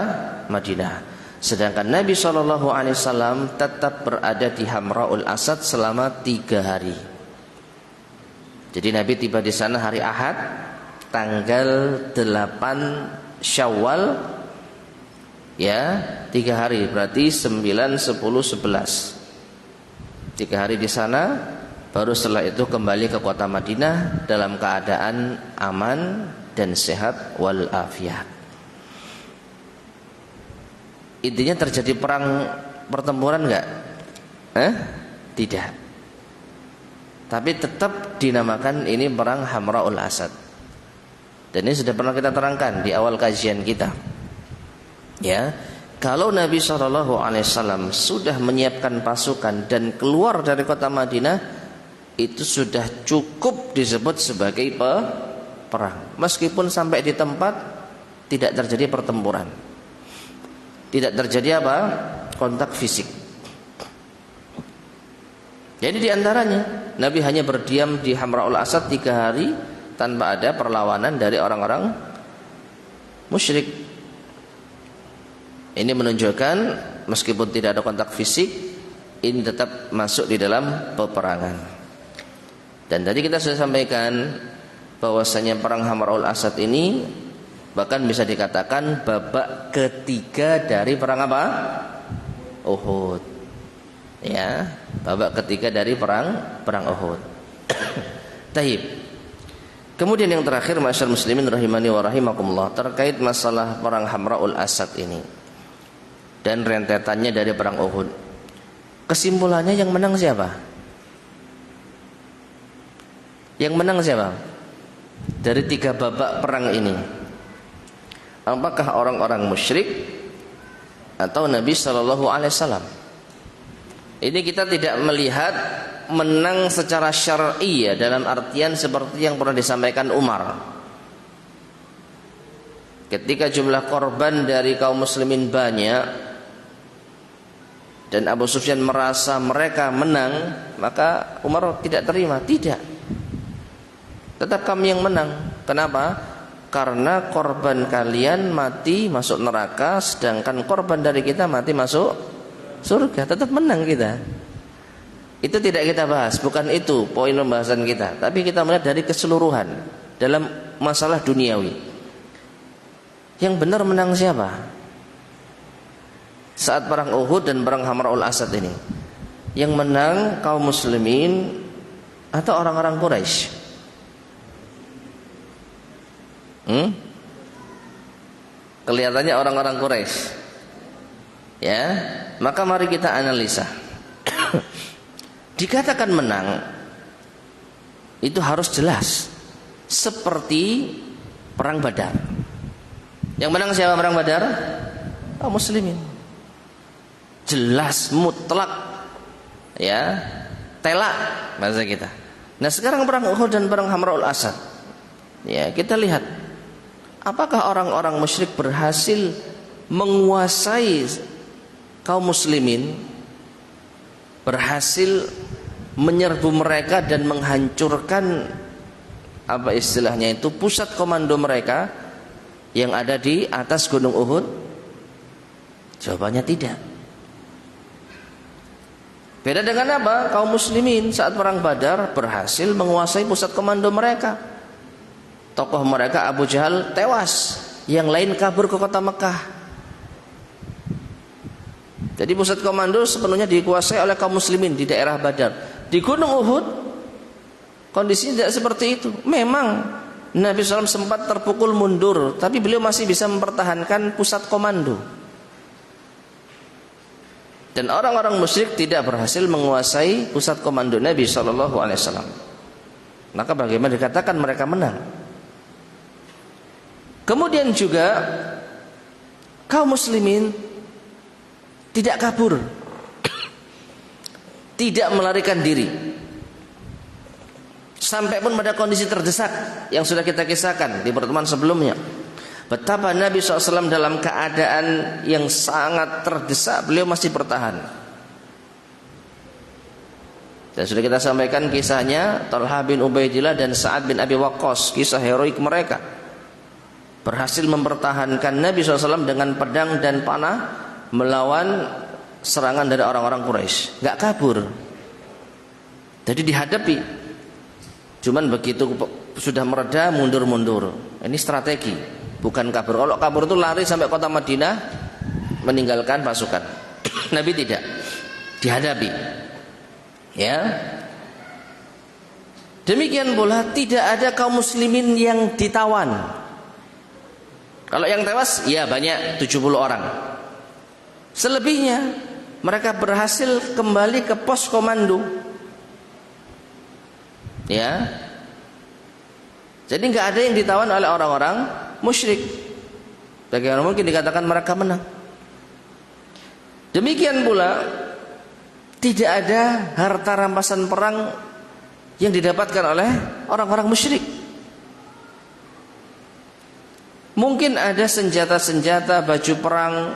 Madinah. Sedangkan Nabi SAW tetap berada di Hamra'ul Asad selama 3 hari. Jadi Nabi tiba di sana hari Ahad, tanggal 8 Syawal, ya, 3 hari, berarti 9, 10, 11. 3 hari di sana, baru setelah itu kembali ke kota Madinah dalam keadaan aman dan sehat walafiat. Intinya terjadi pertempuran enggak? Tidak. Tapi tetap dinamakan ini perang Hamra'ul Asad. Dan ini sudah pernah kita terangkan di awal kajian kita. Ya, kalau Nabi SAW sudah menyiapkan pasukan dan keluar dari kota Madinah, itu sudah cukup disebut sebagai perang. Meskipun sampai di tempat tidak terjadi pertempuran, tidak terjadi apa? Kontak fisik. Jadi di antaranya Nabi hanya berdiam di Hamra'ul Asad 3 hari tanpa ada perlawanan dari orang-orang musyrik. Ini menunjukkan meskipun tidak ada kontak fisik, ini tetap masuk di dalam peperangan. Dan tadi kita sudah sampaikan bahwasanya perang Hamra'ul Asad ini bahkan bisa dikatakan babak ketiga dari perang apa? Uhud. Ya, babak ketiga dari perang Uhud. Taib. Kemudian yang terakhir, ma'asyiral muslimin rahimani wa rahimakumullah, terkait masalah perang Hamra'ul Asad ini dan rentetannya dari perang Uhud. Kesimpulannya yang menang siapa? Yang menang siapa? Dari 3 babak perang ini, apakah orang-orang musyrik atau Nabi SAW? Ini kita tidak melihat menang secara syar'i, ya, dalam artian seperti yang pernah disampaikan Umar. Ketika jumlah korban dari kaum muslimin banyak dan Abu Sufyan merasa mereka menang, maka Umar tidak terima. Tidak, tetap kami yang menang. Kenapa? Karena korban kalian mati masuk neraka, sedangkan korban dari kita mati masuk surga. Tetap menang kita. Itu tidak kita bahas, bukan itu poin pembahasan kita. Tapi kita melihat dari keseluruhan dalam masalah duniawi. Yang benar menang siapa? Saat perang Uhud dan perang Hamra'ul Asad ini, yang menang kaum muslimin atau orang-orang Quraisy? Kelihatannya orang-orang Quraisy. Ya, maka mari kita analisa. Dikatakan menang itu harus jelas, seperti perang Badar. Yang menang siapa perang Badar? Kaum muslimin. Jelas, mutlak, ya, telak bahasa kita. Nah, sekarang perang Uhud dan perang Hamra'ul Asad, ya, kita lihat apakah orang-orang musyrik berhasil menguasai kaum muslimin, berhasil menyerbu mereka dan menghancurkan apa istilahnya itu, pusat komando mereka yang ada di atas gunung Uhud? Jawabannya tidak. Beda dengan apa? Kaum muslimin saat perang Badar berhasil menguasai pusat komando mereka. Tokoh mereka Abu Jahal tewas, yang lain kabur ke kota Mekah. Jadi pusat komando sepenuhnya dikuasai oleh kaum muslimin di daerah Badar. Di gunung Uhud kondisinya tidak seperti itu. Memang Nabi SAW sempat terpukul mundur, tapi beliau masih bisa mempertahankan pusat komando. Dan orang-orang musyrik tidak berhasil menguasai pusat komando Nabi SAW. Maka bagaimana dikatakan mereka menang? Kemudian juga kaum muslimin tidak kabur, tidak melarikan diri, sampai pun pada kondisi terdesak yang sudah kita kisahkan di pertemuan sebelumnya. Betapa Nabi SAW dalam keadaan yang sangat terdesak, beliau masih bertahan. Dan sudah kita sampaikan kisahnya Talha bin Ubaidillah dan Sa'ad bin Abi Waqqas, kisah heroik mereka. Berhasil mempertahankan Nabi SAW dengan pedang dan panah melawan serangan dari orang-orang Quraisy. Gak kabur. Jadi dihadapi. Cuman begitu sudah mereda, mundur-mundur. Ini strategi, bukan kabur. Kalau kabur itu lari sampai kota Madinah, meninggalkan pasukan. Nabi tidak, dihadapi. Ya. Demikian pula tidak ada kaum muslimin yang ditawan. Kalau yang tewas ya banyak, 70 orang. Selebihnya mereka berhasil kembali ke pos komando. Ya. Jadi enggak ada yang ditawan oleh orang-orang musyrik. Bagaimana mungkin dikatakan mereka menang? Demikian pula tidak ada harta rampasan perang yang didapatkan oleh orang-orang musyrik. Mungkin ada senjata-senjata, baju perang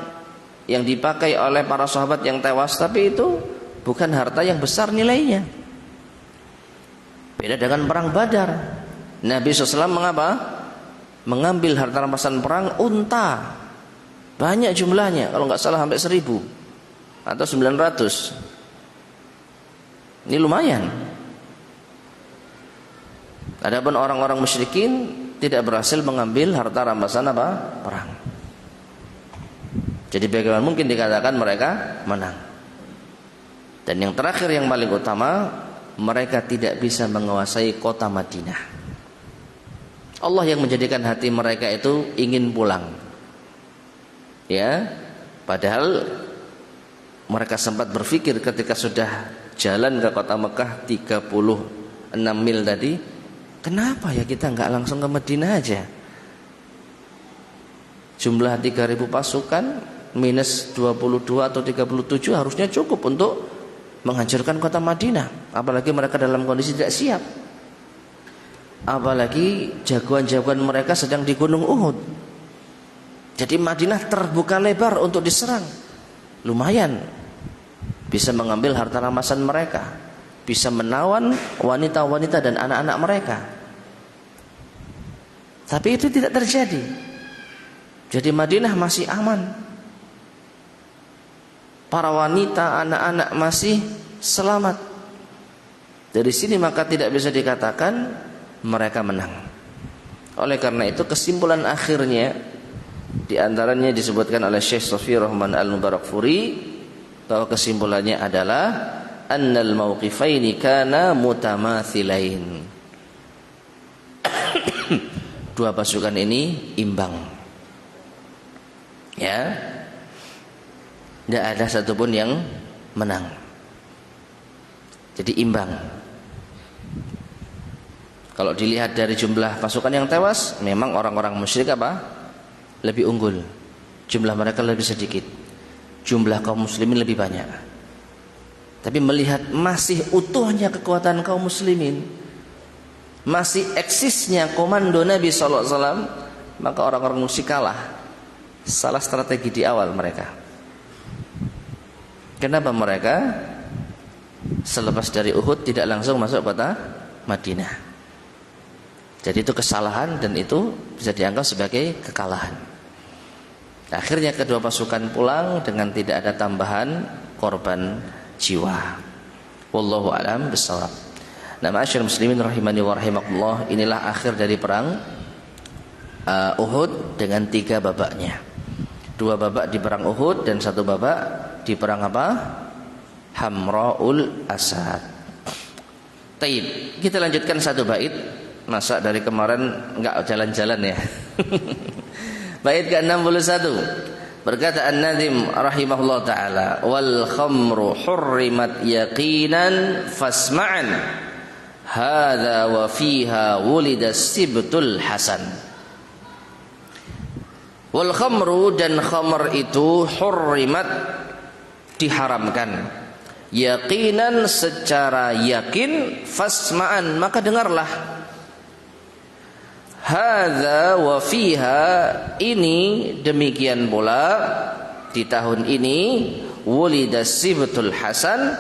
yang dipakai oleh para sahabat yang tewas, tapi itu bukan harta yang besar nilainya. Beda dengan perang Badar. Nabi SAW mengapa? Mengambil harta rampasan perang unta. Banyak jumlahnya, kalau nggak salah sampai 1000 atau 900. Ini lumayan. Adapun orang-orang musyrikin tidak berhasil mengambil harta rampasan apa? Perang. Jadi bagaimana mungkin dikatakan mereka menang? Dan yang terakhir yang paling utama, mereka tidak bisa menguasai kota Madinah. Allah yang menjadikan hati mereka itu ingin pulang. Ya, padahal mereka sempat berpikir ketika sudah jalan ke kota Mekah 36 mil tadi, kenapa ya kita nggak langsung ke Madinah aja? Jumlah 3.000 pasukan minus 22 atau 37 harusnya cukup untuk menghancurkan kota Madinah. Apalagi mereka dalam kondisi tidak siap. Apalagi jagoan-jagoan mereka sedang di Gunung Uhud. Jadi Madinah terbuka lebar untuk diserang. Lumayan bisa mengambil harta rampasan mereka, bisa menawan wanita-wanita dan anak-anak mereka. Tapi itu tidak terjadi. Jadi Madinah masih aman. Para wanita, anak-anak masih selamat. Dari sini maka tidak bisa dikatakan mereka menang. Oleh karena itu kesimpulan akhirnya di antaranya disebutkan oleh Syekh Shafi Rahman Al-Mubarakfuri, bahwa kesimpulannya adalah annal mauqifaini kana mutamathilain. Dua pasukan ini imbang. Ya. Tidak ada satupun yang menang. Jadi imbang. Kalau dilihat dari jumlah pasukan yang tewas, memang orang-orang musyrik apa? Lebih unggul. Jumlah mereka lebih sedikit. Jumlah kaum muslimin lebih banyak. Tapi melihat masih utuhnya kekuatan kaum muslimin, masih eksisnya komando Nabi SAW, maka orang-orang musyrik kalah. Salah strategi di awal mereka. Kenapa mereka selepas dari Uhud tidak langsung masuk kota Madinah? Jadi itu kesalahan dan itu bisa dianggap sebagai kekalahan. Akhirnya kedua pasukan pulang dengan tidak ada tambahan korban jiwa. Wallahu a'lam bishawab. Nah, ma'asyiral muslimin rahimani wa rahimakumullah, inilah akhir dari perang Uhud dengan 3 babaknya. 2 babak di perang Uhud dan 1 babak di perang apa? Hamra'ul Asad. Taib. Kita lanjutkan 1 bait. Masa dari kemarin enggak jalan-jalan ya. Bait ke-61. Berkata An-Nazim rahimahullah taala, wal khamru hurrimat yaqinan fasma'an hadza wa fiha wulida sibtul hasan. Wal khamru, dan khamr itu hurrimat, diharamkan, yaqinan, secara yakin, fasma'an, maka dengarlah. Hadza wa fiha, ini demikian pula di tahun ini, wulida sibtul hasan,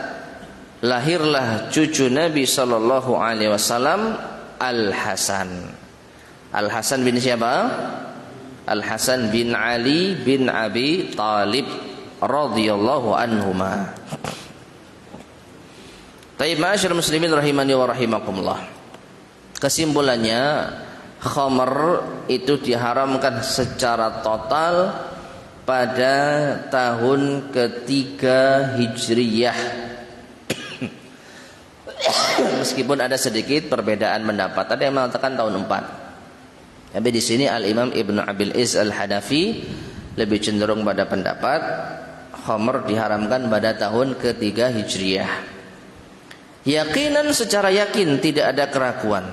lahirlah cucu Nabi sallallahu alaihi wasallam Al-Hasan. Al-Hasan bin siapa? Al-Hasan bin Ali bin Abi Thalib radhiyallahu anhuma. Taib ma'asyiral muslimin rahimani wa rahimakumullah. Kesimpulannya, khamr itu diharamkan secara total pada tahun ketiga Hijriyah. Meskipun ada sedikit perbedaan pendapat, ada yang mengatakan tahun 4. Tapi di sini Al-Imam Ibnu Abil Iz Al-Hanafi lebih cenderung pada pendapat khamr diharamkan pada tahun ketiga Hijriyah. Yakinan, secara yakin, tidak ada keraguan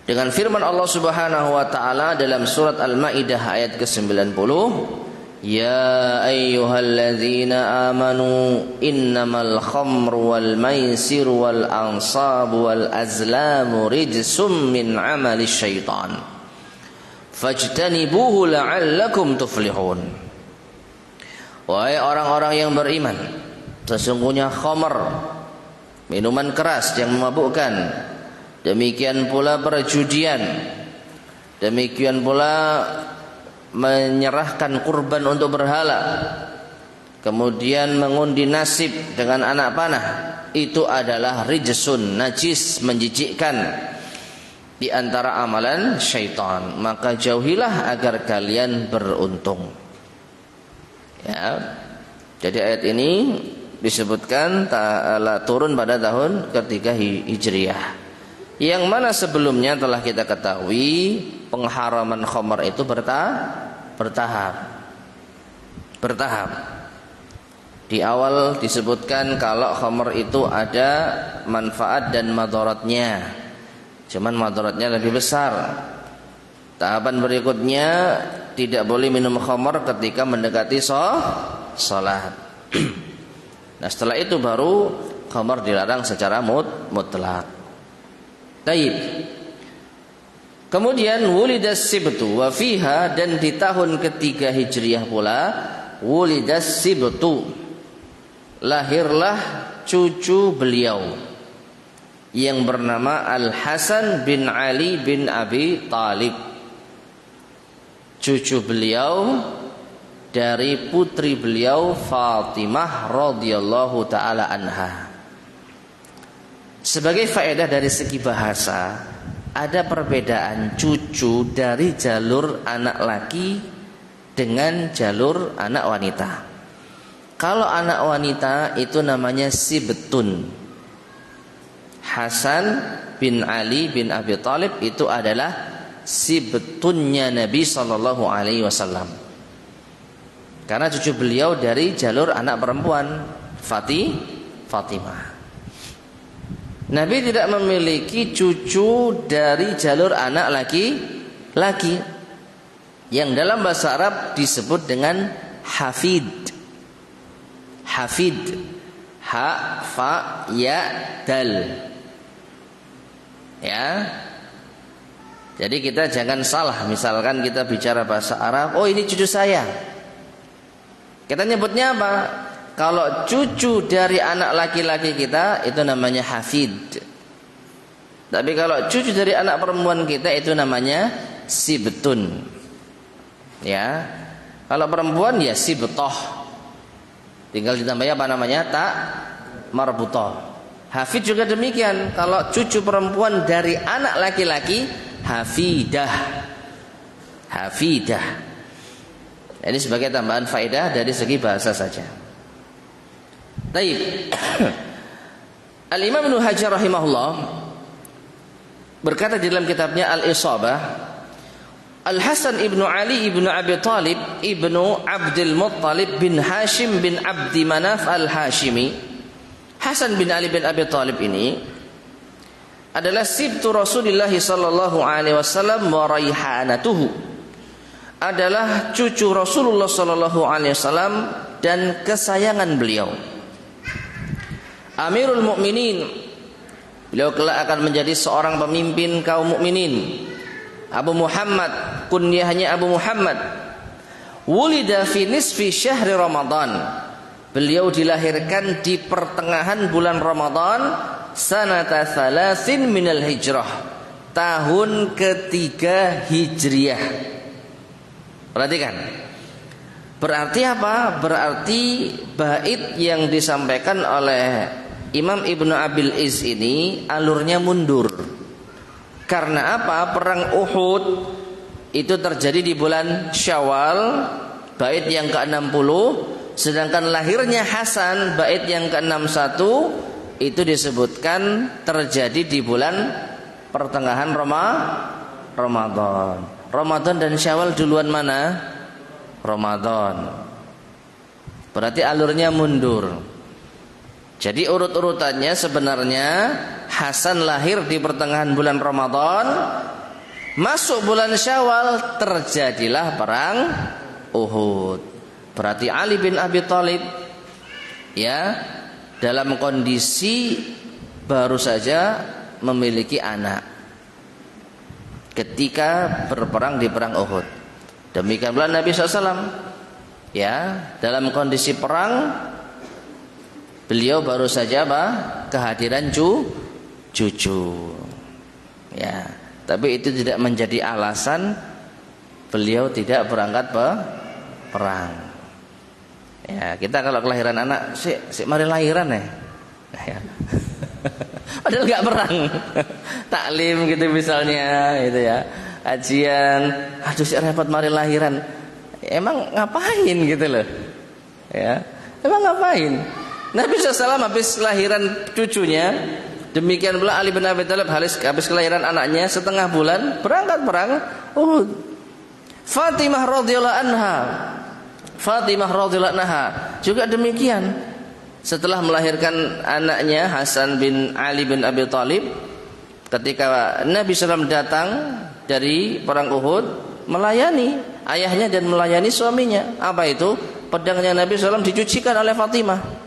dengan firman Allah Subhanahu wa taala dalam surat Al-Maidah ayat ke-90, ya ayyuhalladzina amanu innamal khamru wal maisiru wal ansabu wal azlamu rijsum min amali syaitan fajtanibuhu la'allakum tuflihun. Wahai orang-orang yang beriman, sesungguhnya khamr, minuman keras yang memabukkan, demikian pula perjudian, demikian pula menyerahkan kurban untuk berhala, kemudian mengundi nasib dengan anak panah, itu adalah rijsun, najis, menjijikkan di antara amalan syaitan. Maka jauhilah agar kalian beruntung. Ya. Jadi ayat ini disebutkan turun pada tahun ketiga Hijriyah, yang mana sebelumnya telah kita ketahui pengharaman khamr itu bertahap. Di awal disebutkan kalau khamr itu ada manfaat dan madaratnya, cuman madaratnya lebih besar. Tahapan berikutnya, tidak boleh minum khamr ketika mendekati salat. Nah, setelah itu baru khamr dilarang secara mutlak. Taib. Kemudian wulidas sibtu wa fiha, dan di tahun ketiga Hijriyah pula wulidas sibtu, lahirlah cucu beliau yang bernama Al-Hasan bin Ali bin Abi Thalib. Cucu beliau dari putri beliau Fatimah radhiyallahu taala anha. Sebagai faedah dari segi bahasa, ada perbedaan cucu dari jalur anak laki dengan jalur anak wanita. Kalau anak wanita itu namanya sibtun. Hasan bin Ali bin Abi Thalib itu adalah sibtunnya Nabi sallallahu alaihi wasallam. Karena cucu beliau dari jalur anak perempuan Fatimah. Nabi tidak memiliki cucu dari jalur anak laki-laki yang dalam bahasa Arab disebut dengan hafid. Hafid, ha fa ya dal. Ya. Jadi kita jangan salah, misalkan kita bicara bahasa Arab, oh ini cucu saya. Kita nyebutnya apa? Kalau cucu dari anak laki-laki kita itu namanya hafid. Tapi kalau cucu dari anak perempuan kita itu namanya sibtun. Ya. Kalau perempuan ya sibtoh. Tinggal ditambah apa namanya? Tak marbutoh. Hafid juga demikian. Kalau cucu perempuan dari anak laki-laki, hafidah. Hafidah. Ini sebagai tambahan faedah dari segi bahasa saja. Baik. Al-Imam Ibnu Hajar rahimahullah berkata di dalam kitabnya Al-Isabah, Al-Hasan ibnu Ali ibnu Abi Thalib ibnu Abdul Muttalib bin Hashim bin Abdi Manaf Al-Hashimi. Hasan bin Ali bin Abi Thalib ini adalah sibtu Rasulullah sallallahu alaihi wasallam wa raihanatuhu, adalah cucu Rasulullah sallallahu alaihi wasallam dan kesayangan beliau. Amirul Mukminin, beliau kelak akan menjadi seorang pemimpin kaum mukminin. Abu Muhammad, kunyahnya Abu Muhammad. Wulida fi nisfi syahri Ramadan, Beliau dilahirkan di pertengahan bulan Ramadan sanata thalatsin minal hijrah, tahun ketiga Hijriah. Perhatikan. Berarti apa? Berarti bait yang disampaikan oleh Imam Ibnu Abil Iz ini alurnya mundur. Karena apa? Perang Uhud itu terjadi di bulan Syawal, bait yang ke-60, sedangkan lahirnya Hasan bait yang ke-61 itu disebutkan terjadi di bulan pertengahan Ramadan. Ramadan dan Syawal duluan mana? Ramadan. Berarti alurnya mundur. Jadi urut-urutannya sebenarnya Hasan lahir di pertengahan bulan Ramadan, masuk bulan Syawal terjadilah perang Uhud. Berarti Ali bin Abi Thalib ya dalam kondisi baru saja memiliki anak ketika berperang di perang Uhud. Demikian pula Nabi SAW ya dalam kondisi perang beliau baru saja kehadiran cucu ya, tapi itu tidak menjadi alasan beliau tidak berangkat perang ya. Kita kalau kelahiran anak si mari lahiran ya. Padahal nggak perang taklim gitu misalnya gitu ya, kajian, aduh si repot mari lahiran. Emang ngapain gitu loh ya, emang ngapain? Nabi SAW habis lahiran cucunya, demikian pula Ali bin Abi Thalib habis kelahiran anaknya setengah bulan berangkat perang Uhud. Fatimah radhiyallahu anha juga demikian, setelah melahirkan anaknya Hasan bin Ali bin Abi Thalib, ketika Nabi SAW datang dari perang Uhud melayani ayahnya dan melayani suaminya. Apa itu? Pedangnya Nabi SAW dicucikan oleh Fatimah.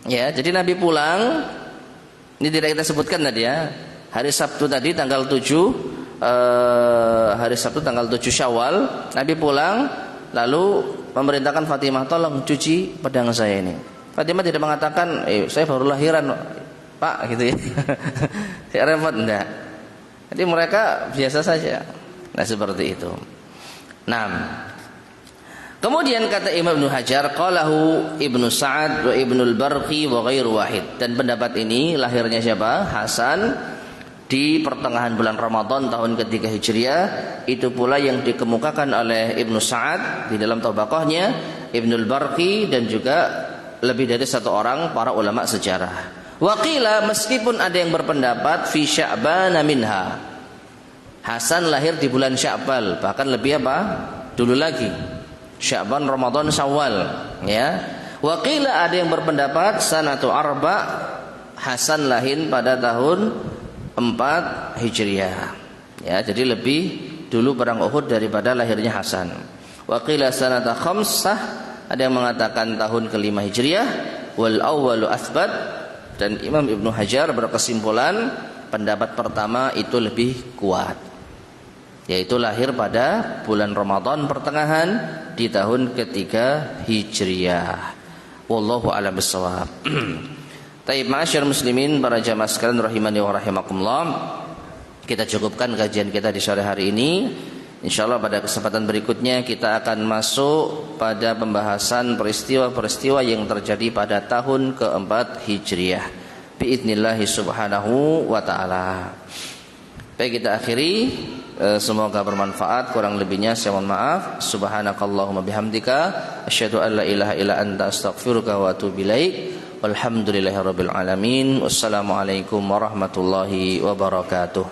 Ya, jadi Nabi pulang. Ini tidak kita sebutkan tadi ya. Hari Sabtu tadi tanggal 7 hari Sabtu tanggal 7 Syawal Nabi pulang, lalu memerintahkan Fatimah, tolong cuci pedang saya ini. Fatimah tidak mengatakan, saya baru lahiran Pak gitu ya. Saya repot enggak. Jadi mereka biasa saja. Nah seperti itu. Nah, kemudian kata Imam Ibnu Hajar, qalahu Ibnu Sa'ad wa Ibnu al-Barqi wa ghairu wahid. Dan pendapat ini lahirnya siapa? Hasan di pertengahan bulan Ramadan tahun ketiga Hijriah. Itu pula yang dikemukakan oleh Ibnu Sa'ad di dalam Tabaqahnya, Ibnu al-Barqi, dan juga lebih dari satu orang para ulama sejarah. Waqila, meskipun ada yang berpendapat fi Sya'ban minha, Hasan lahir di bulan Sya'bal, bahkan lebih dulu lagi, Sya'ban, Ramadan, Syawal ya. Waqila, ada yang berpendapat sanatu arba, Hasan lahir pada tahun 4 Hijriah ya, jadi lebih dulu perang Uhud daripada lahirnya Hasan. Waqila sanata khamsah, ada yang mengatakan tahun ke-5 Hijriah. Wal awwalu athbat, dan Imam Ibnu Hajar berkesimpulan pendapat pertama itu lebih kuat, yaitu lahir pada bulan Ramadan pertengahan di tahun ketiga Hijriah. Wallahu a'lam bishawab. Taib, ma'asyar muslimin, para jamaah sekalian rahimani wa rahimakumullah, kita cukupkan kajian kita di sore hari ini. Insyaallah pada kesempatan berikutnya kita akan masuk pada pembahasan peristiwa-peristiwa yang terjadi pada tahun keempat Hijriah biidznillah subhanahu wa ta'ala. Baik, kita akhiri. Semoga bermanfaat. Kurang lebihnya saya mohon maaf. Subhanakallahumma bihamdika asyhadu an la ilaha illa anta astaghfiruka wa atubu ilaik. Walhamdulillahirabbil alamin. Wassalamualaikum warahmatullahi wabarakatuh.